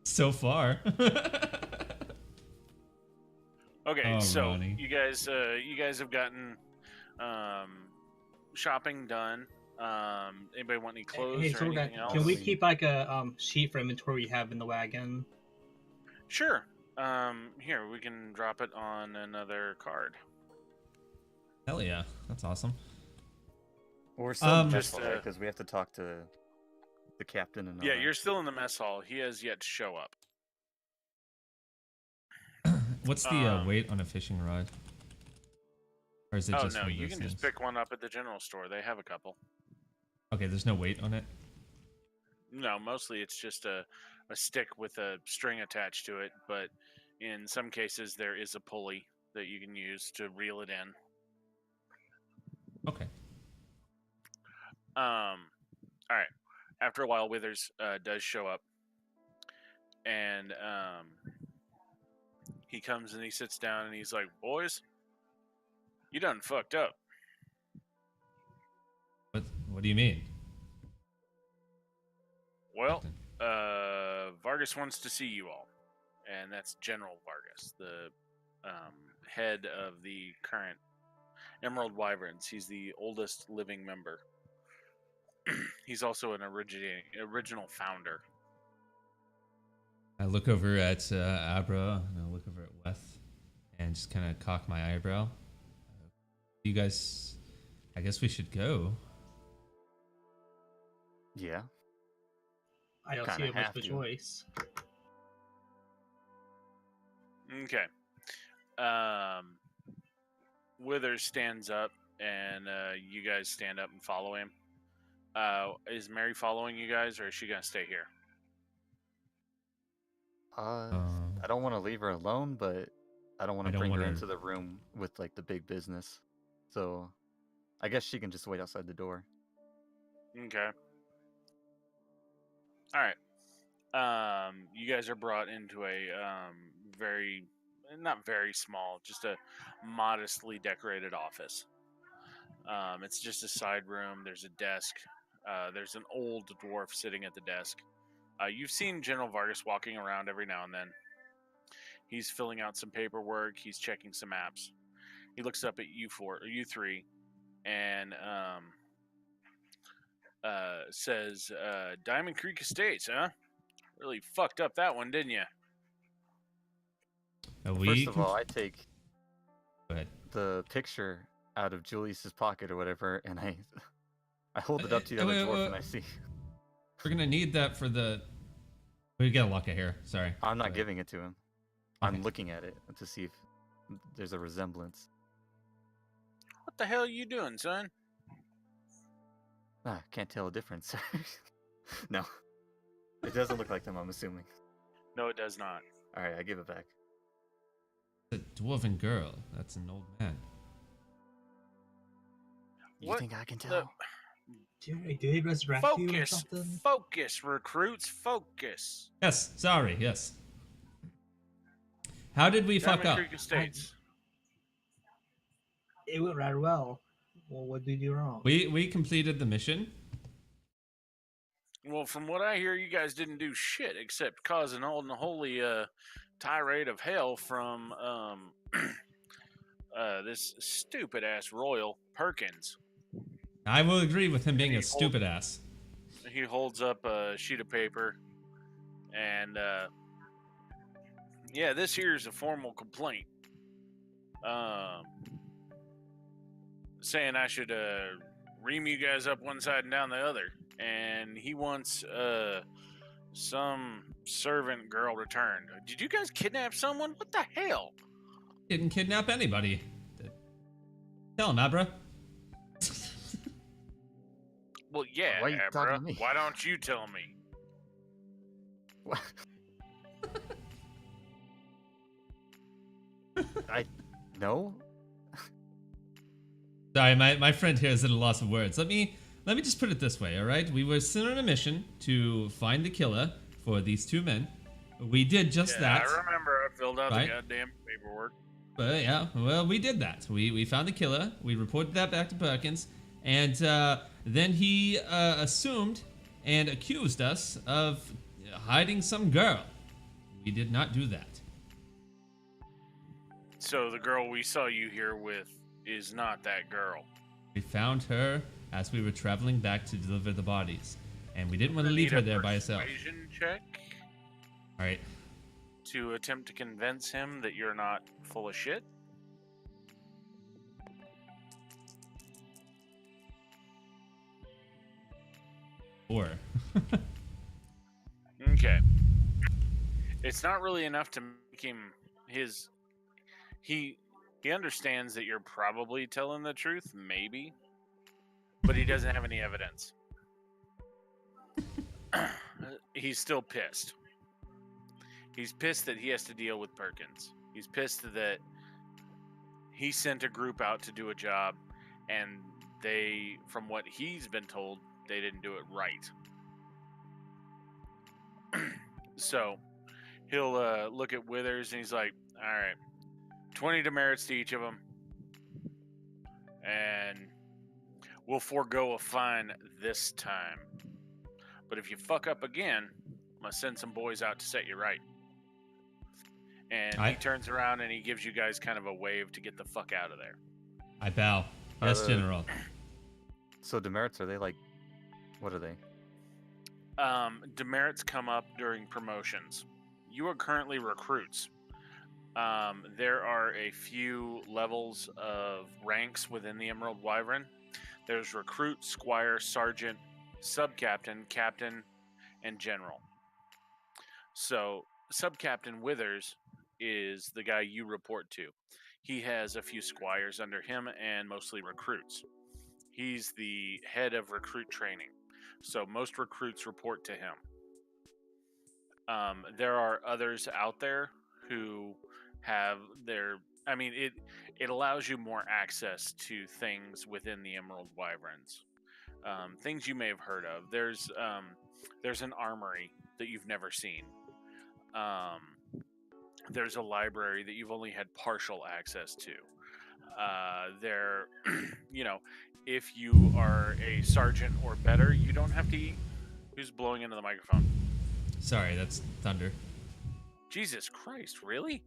So far. Okay, Oh, so Ronnie. you guys have gotten shopping done. Anybody want any clothes Hey, or so anything else? can we keep like a sheet for inventory we have in the wagon? Sure. Here we can drop it on another card. Hell yeah, that's awesome. We're still in the Just, mess hall, right? Because we have to talk to the captain and all Yeah, that. you're still in the mess hall. He has yet to show up. What's the weight on a fishing rod? Or is it Oh just no, one of you those can just things? pick one up at the general store. They have a couple. Okay, there's no weight on it. No, mostly it's just a stick with a string attached to it, but in some cases there is a pulley that you can use to reel it in. Okay. All right. After a while, Withers does show up, and he comes and he sits down and he's like, "Boys, you done fucked up." What do you mean? Well, Captain? Vargas wants to see you all, and that's General Vargas, the head of the current Emerald Wyverns. He's the oldest living member. He's also an original founder. I look over at Abra, and I look over at Weth, and just kind of cock my eyebrow. You guys, I guess we should go. Yeah, I don't kind see of much have of a to. choice. Okay. Withers stands up, and you guys stand up and follow him. Is Mary following you guys, or is she gonna stay here? I don't want to leave her alone, but I don't want I to don't bring her wanna- into the room with like the big business. So I guess she can just wait outside the door. Okay. All right. You guys are brought into a very, not very small, just a modestly decorated office. It's just a side room. There's a desk. There's an old dwarf sitting at the desk. You've seen General Vargas walking around every now and then. He's filling out some paperwork. He's checking some apps. He looks up at you three, and says, "Diamond Creek Estates, huh? Really fucked up that one, didn't you?" First of all, I take Go ahead. the picture out of Julius's pocket or whatever, and I hold it up to the other wait, dwarf, wait. and I see. We're gonna need that for the. We get a lock of hair. Sorry. I'm Go not ahead. giving it to him. Okay. I'm looking at it to see if there's a resemblance. What the hell are you doing, son? Can't tell a difference. No, it doesn't look like them. I'm assuming. No, it does not. All right, I give it back. The dwarven girl. That's an old man. You What think I can the- tell? Did they resurrect you or Focus, something? focus, recruits, focus. Yes. Sorry. Yes. How did we fuck Diamond up? Creek Estates. It went rather well. Well, what did you do wrong? We completed the mission. Well, from what I hear, you guys didn't do shit except cause an unholy tirade of hell from this stupid ass Royal Perkins. I will agree with him being He a stupid ass. He holds up a sheet of paper, and yeah, this here is a formal complaint. Saying I should ream you guys up one side and down the other, and he wants some servant girl returned. Did you guys kidnap someone? What the hell? Didn't kidnap anybody. Tell him, Abra. Well, yeah, Why are you talking Abra. to me? Why don't you tell me? What? I no. Sorry, my friend here is at a loss of words. Let me just put it this way, all right? We were sent on a mission to find the killer for these two men. We did just Yeah, that. I remember. I filled out Right. the goddamn paperwork. But yeah, well, we did that. We found the killer. We reported that back to Perkins, and then he assumed and accused us of hiding some girl. We did not do that. So the girl we saw you here with is not that girl. We found her as we were traveling back to deliver the bodies, and we didn't want to Need leave her a there by herself. persuasion check All right. to attempt to convince him that you're not full of shit. Or Okay. It's not really enough to make him his. He understands that you're probably telling the truth, maybe, but he doesn't have any evidence. He's still pissed. He's pissed that he has to deal with Perkins. He's pissed that he sent a group out to do a job, and they, from what he's been told, they didn't do it right. So he'll look at Withers and he's like, all right, 20 demerits to each of them, and we'll forego a fine this time. But if you fuck up again, I'm going to send some boys out to set you right. And he turns around and he gives you guys kind of a wave to get the fuck out of there. I bow. Yes, General. So demerits, are they like? What are they? Demerits come up during promotions. you are currently recruits. There are a few levels of ranks within the Emerald Wyvern. There's recruit, squire, sergeant, sub-captain, captain, and general. So, sub-captain Withers is the guy you report to. He has a few squires under him and mostly recruits. He's the head of recruit training. So, most recruits report to him. There are others out there who have their. I mean, it allows you more access to things within the Emerald Wyverns. Things you may have heard of. There's an armory that you've never seen. Um, there's a library that you've only had partial access to. There, you know, if you are a sergeant or better, you don't have to eat. Who's blowing into the microphone? Sorry, that's thunder. Jesus Christ, really?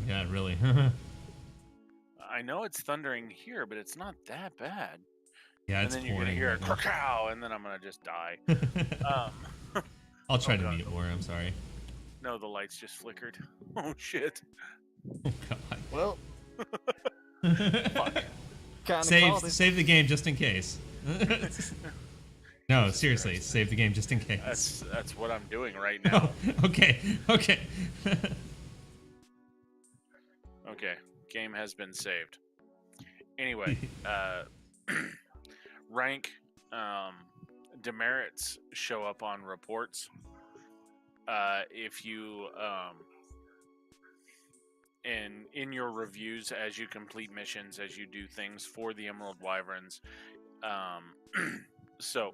Yeah, really. I know it's thundering here, but it's not that bad. Yeah, And it's then you're gonna pouring hear a right now. cracow, and then I'm gonna just die. I'll try oh to God. mute more. I'm sorry. No, the lights just flickered. Oh shit. Oh God. Well, Fuck. Save the game just in case. No, seriously, save the game just in case. That's what I'm doing right now. Okay. Okay, game has been saved. Anyway, rank demerits show up on reports. If you in your reviews as you complete missions, as you do things for the Emerald Wyverns. So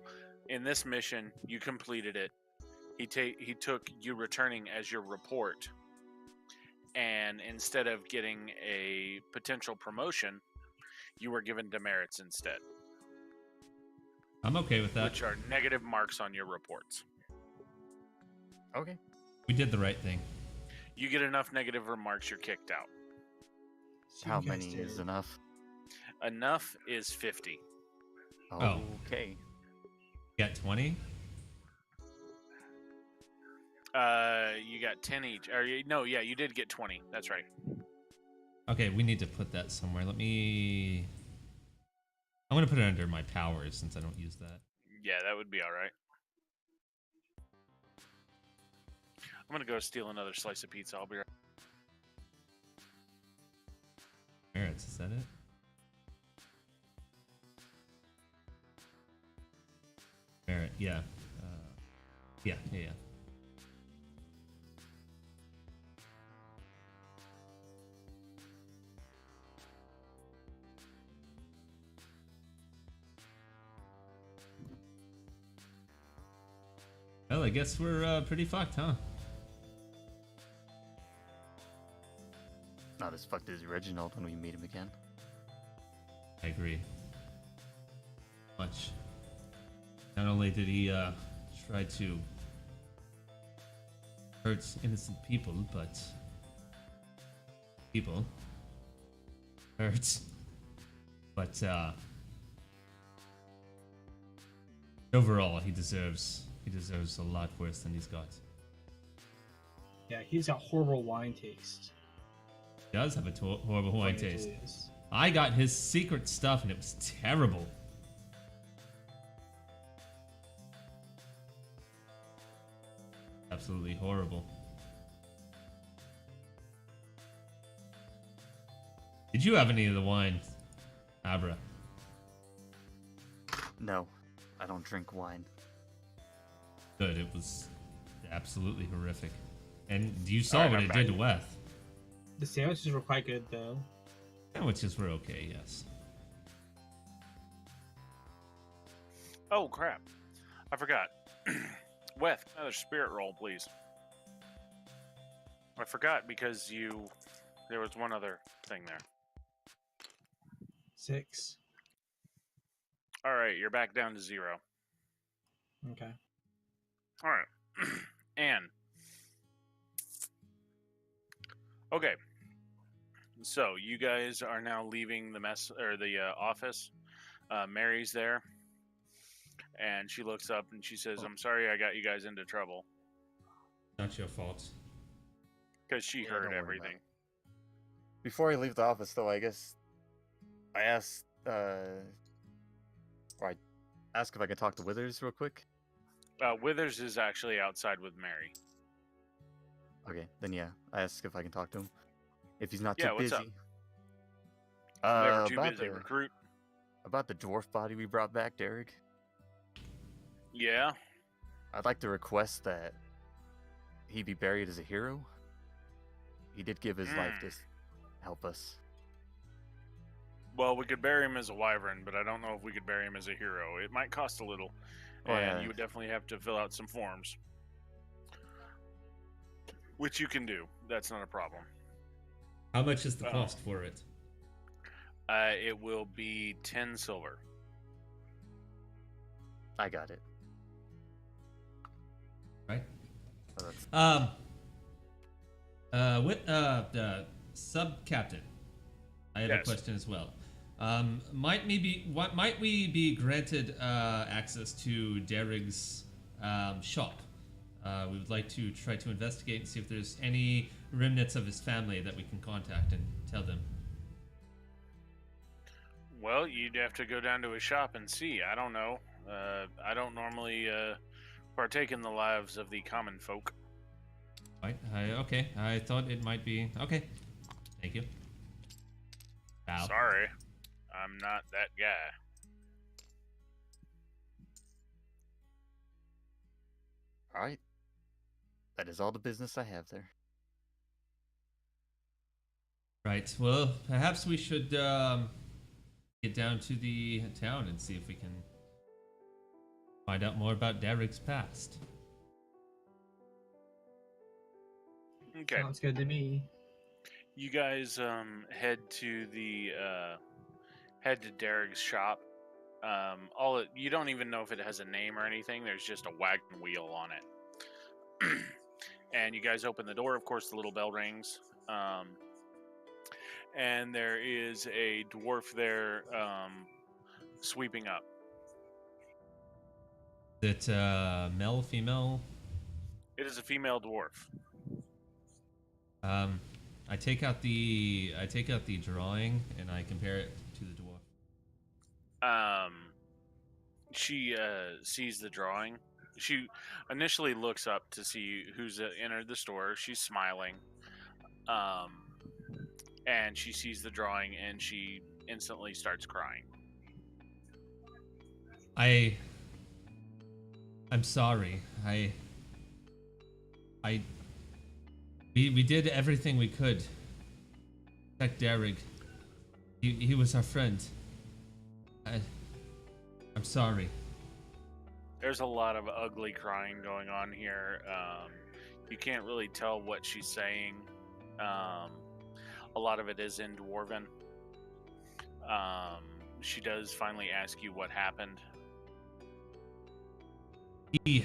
in this mission, you completed it. He took you returning as your report, and instead of getting a potential promotion, you were given demerits instead, I'm okay with that. which are negative marks on your reports. okay. We did the right thing. You get enough negative remarks, you're kicked out. So How you guys many did is it. enough? Enough is 50. Oh. Okay. Got 20? You got 10 each. You did get 20. That's right. Okay, we need to put that somewhere. I'm gonna put it under my powers since I don't use that. Yeah, that would be all right. I'm gonna go steal another slice of pizza. I'll be right. Merits, is that it? Merit, yeah. Yeah. Well, I guess we're pretty fucked, huh? Not as fucked as Reginald when we meet him again. I agree. Much. Not only did he try to hurt innocent people, but people hurts. But overall, he deserves a lot worse than he's got. Yeah, he's got horrible wine taste. He does have a horrible wine Funny taste. it is. I got his secret stuff and it was terrible. Absolutely horrible. Did you have any of the wine, Abra? No, I don't drink wine. Good, it was absolutely horrific. And you saw what it did to Weth. The sandwiches were quite good, though. Sandwiches were okay, yes. Oh crap! I forgot. Weth, another spirit roll, please. I forgot because there was one other thing there. 6. All right, you're back down to 0. Okay. All right, and okay. So you guys are now leaving the mess or the office. Mary's there, and she looks up and she says, "I'm sorry, I got you guys into trouble." Not your fault. because she Yeah, heard don't worry about everything. it. Before I leave the office, though, I guess I asked, or I ask if I can talk to Withers real quick. Withers is actually outside with Mary. Okay, then yeah, I ask if I can talk to him if he's not Yeah, too what's up? busy. Never too About busy, the recruit. dwarf body we brought back, Derek. Yeah. I'd like to request that he be buried as a hero. He did give his life to help us. Well, we could bury him as a wyvern, but I don't know if we could bury him as a hero. It might cost a little, Oh, and yeah. you would definitely have to fill out some forms, which you can do. That's not a problem. How much is the cost for it? It will be 10 silver. I got it. Right. Oh, that's... Sub captain, I have a Yes. question as well. Might we be granted access to Derrick's shop? We would like to try to investigate and see if there's any remnants of his family that we can contact and tell them. Well, you'd have to go down to his shop and see. I don't know. I don't normally partake in the lives of the common folk. Right. Okay. I thought it might be. Okay. Thank you. Bow. Sorry, I'm not that guy. All right. That is all the business I have there. Right. Well, perhaps we should get down to the town and see if we can find out more about Derrick's past. Okay. Sounds good to me. You guys head to Derek's shop. You don't even know if it has a name or anything. There's just a wagon wheel on it. And you guys open the door. Of course, the little bell rings. And there is a dwarf there sweeping up. Is it male, female? It is a female dwarf. I take out the drawing and I compare it to the dwarf. She sees the drawing. She initially looks up to see who's entered the store. She's smiling. And she sees the drawing and she instantly starts crying. I'm sorry. We did everything we could. Protect Derrick. He was our friend. I'm sorry. There's a lot of ugly crying going on here. You can't really tell what she's saying. A lot of it is in Dwarven. She does finally ask you what happened. He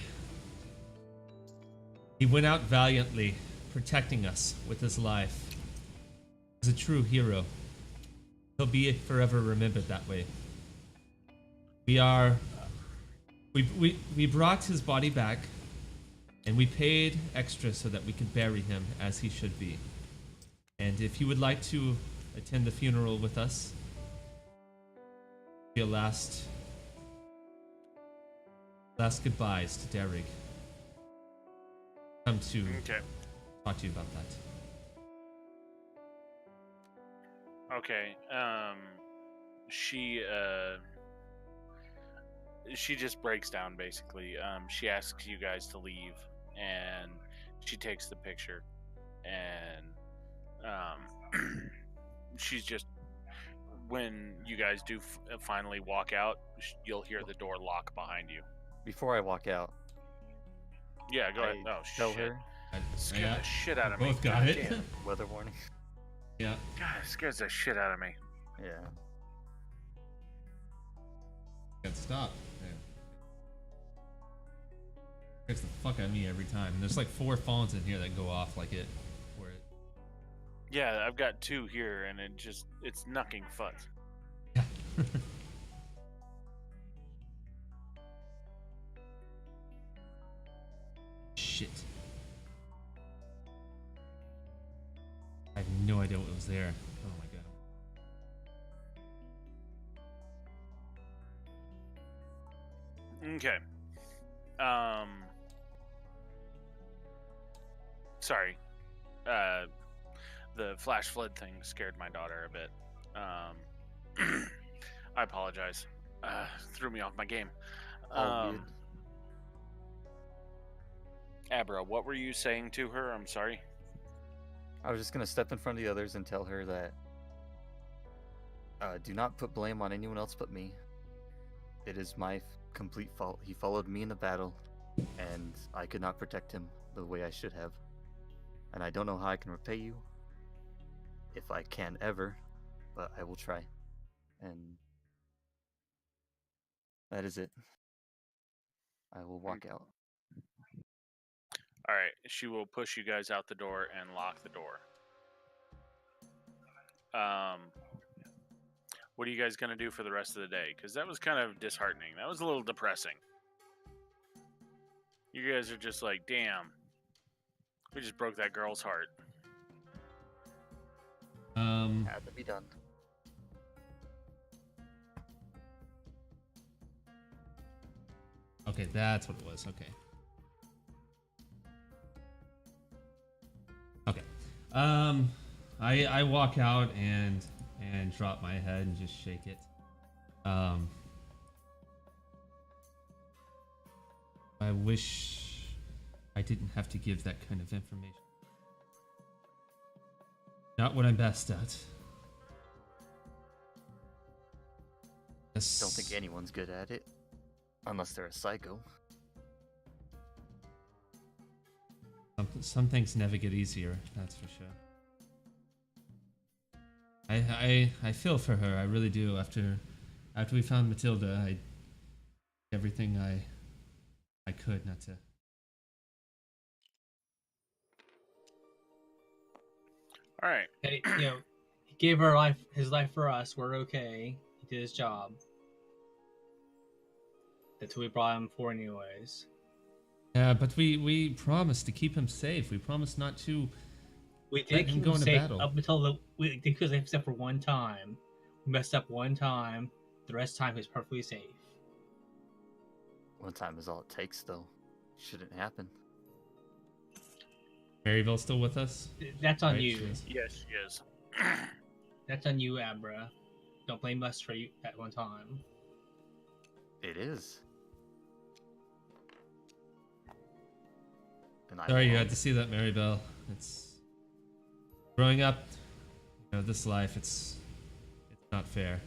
went out valiantly, protecting us with his life. He's a true hero. He'll be forever remembered that way. We brought his body back, and we paid extra so that we could bury him as he should be. And if you would like to attend the funeral with us, be a last goodbyes to Derrick. Come to talk to you about that. Okay. She just breaks down basically. She asks you guys to leave, and she takes the picture, and she's just, when you guys do finally walk out, you'll hear the door lock behind you. Before I walk out, Yeah, go ahead. I Oh tell shit! her Scared the shit out of me. Both got it. Goddamn. weather warning. Yeah. God, it scares the shit out of me. Yeah. Can't stop. Scares the fuck out of me every time. And there's like 4 phones in here that go off like it. For it. Yeah, I've got 2 here, and it's knucking futz. Yeah. Shit. Okay. Um. Sorry. The flash flood thing scared my daughter a bit. I apologize. Threw me off my game. All good. Abra, what were you saying to her? I'm sorry. I was just gonna step in front of the others and tell her that do not put blame on anyone else but me. It is my complete fault. He followed me in the battle, and I could not protect him the way I should have. And I don't know how I can repay you, if I can ever, but I will try. And that is it. I will walk out. All right. She will push you guys out the door and lock the door. What are you guys gonna do for the rest of the day? Because that was kind of disheartening. That was a little depressing. You guys are just like, damn, we just broke that girl's heart. Had to be done. Okay, that's what it was. Okay. Okay. I walk out and drop my head and just shake it. I wish I didn't have to give that kind of information. Not what I'm best at. Don't think anyone's good at it, unless they're a psycho. Some things never get easier, that's for sure. I feel for her, I really do. After we found Matilda, I did everything I could not to. All right. Hey, he gave her his life for us. We're okay. He did his job. That's what we brought him for, anyways. Yeah, but we promised to keep him safe. We promised not to. We Let did him keep go him into safe battle. up until we did safe except for one time. We messed up one time. The rest of the time he was perfectly safe. One time is all it takes, though. Shouldn't happen. Maryville's still with us? That's on Right, you. she is. Yes, she is. That's on you, Abra. Don't blame us for you at one time. It is. And I Sorry you won't. had to see that, Maryville. It's growing up. This life. It's not fair.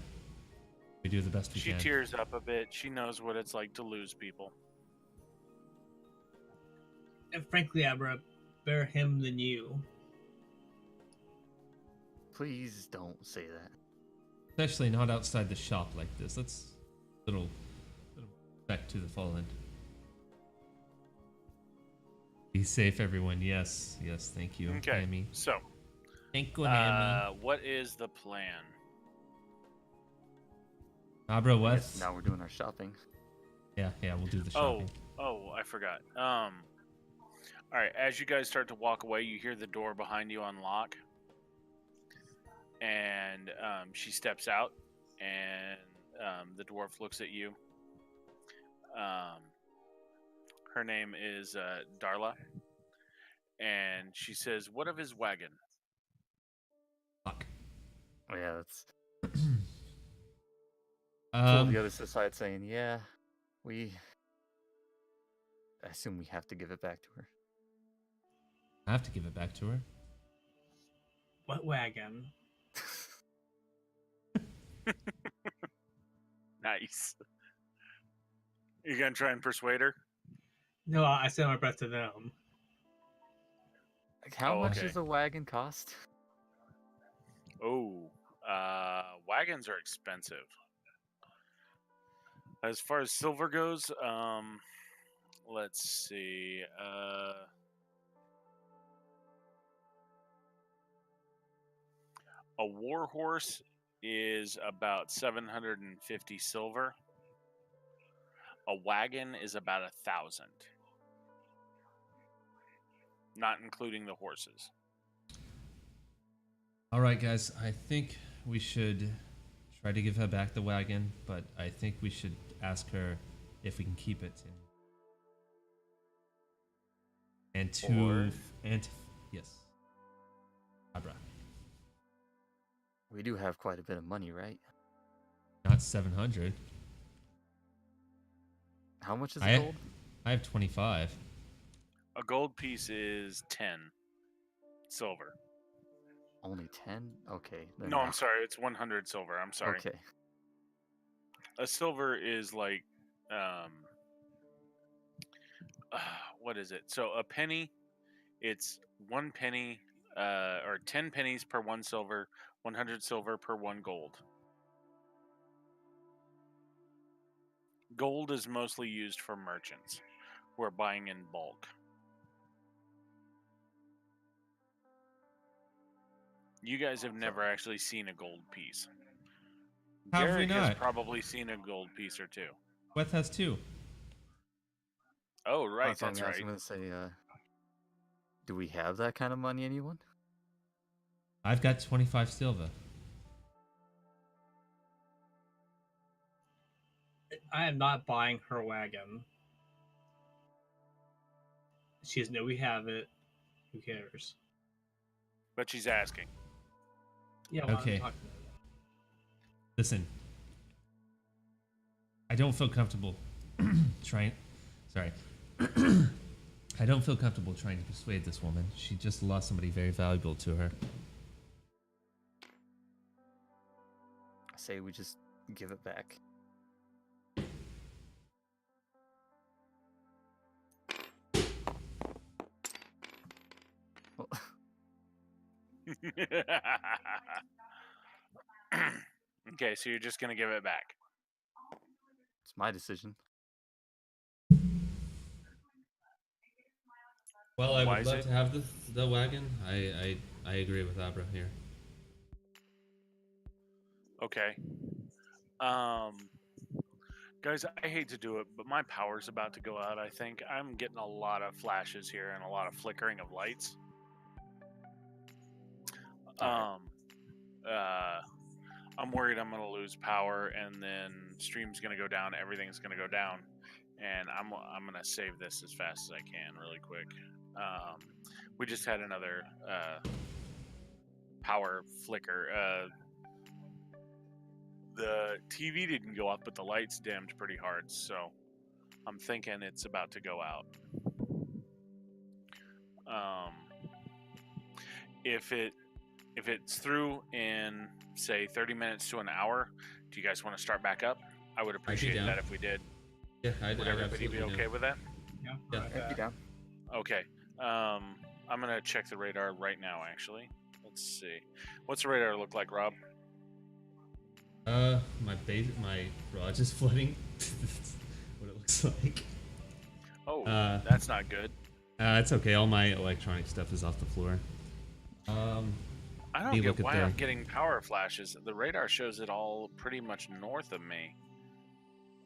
We do the best we She can. tears up a bit. She knows what it's like to lose people. And frankly, Abra, better him than you. Please don't say that. Especially not outside the shop like this. Let's little respect to the fallen. Be safe, everyone. Yes, thank you, Okay. Hammy. So, Thank you, Hammy. what is the plan? Abra, I what? guess now we're doing our shopping. Yeah, we'll do the Oh, shopping. I forgot. All right. As you guys start to walk away, you hear the door behind you unlock, and she steps out, and the dwarf looks at you. Her name is Darla, and she says, "What of his wagon?" Fuck. Oh, yeah, that's pull the Um, other side saying, yeah, I assume we have to give it back to her. I have to give it back to her. What wagon? Nice. You gonna try and persuade her? No, I sent my breath to them. Like, how Oh, much okay. does a wagon cost? Oh, wagons are expensive. As far as silver goes, let's see. A war horse is about 750 silver. A wagon is about 1,000, not including the horses. All right, guys. I think we should try to give her back the wagon, but I think we should ask her if we can keep it. Or- yes, Abra, We do have quite a bit of money, right? not 700. How much is I gold? I have 25. A gold piece is 10 silver. Only 10? Okay. then No, I'm sorry. It's 100 silver. I'm sorry. Okay. A silver is like, um, what is it? So a penny, it's 1 penny, or 10 pennies per 1 silver, 100 silver per 1 gold. Gold is mostly used for merchants who are buying in bulk. You guys have never actually seen a gold piece. Have we Derek has not? probably seen a gold piece or two. Weth has 2. Oh, right, So that's I was right. gonna say, do we have that kind of money, anyone? I've got 25 silver. I am not buying her wagon. She's no, we have it. Who cares? But she's asking. Yeah, well, Okay. I'm talking about it. Listen, I don't feel comfortable trying. Sorry. I don't feel comfortable trying to persuade this woman. She just lost somebody very valuable to her. I say we just give it back. Well, Okay, so you're just gonna give it back. it's my decision. Well, I Why would is love it? to have the wagon. I agree with Abra here. Okay. Guys, I hate to do it, but my power's about to go out, I think. I'm getting a lot of flashes here and a lot of flickering of lights. Alright. I'm worried I'm gonna lose power and then stream's gonna go down, everything's gonna go down. And I'm gonna save this as fast as I can really quick. We just had another power flicker. The TV didn't go off, but the lights dimmed pretty hard, so I'm thinking it's about to go out. If it's through in say 30 minutes to an hour, do you guys want to start back up? I would appreciate down. that if we did. Yeah, Would everybody be okay with that? Yeah. Yeah. alright, I'd be down. Okay. I'm gonna check the radar right now. Actually, let's see. What's the radar look like, Rob? My garage is flooding. That's what it looks like. Oh, Uh, that's not good. It's okay. All my electronic stuff is off the floor. I let don't me get look at why the- I'm getting power flashes. The radar shows it all pretty much north of me.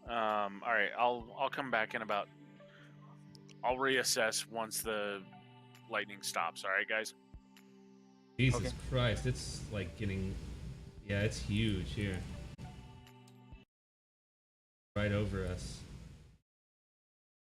All right, I'll come back in about. I'll reassess once the lightning stops. All right, guys. Jesus Okay. Christ, it's like getting. Yeah, it's huge here. Right over us.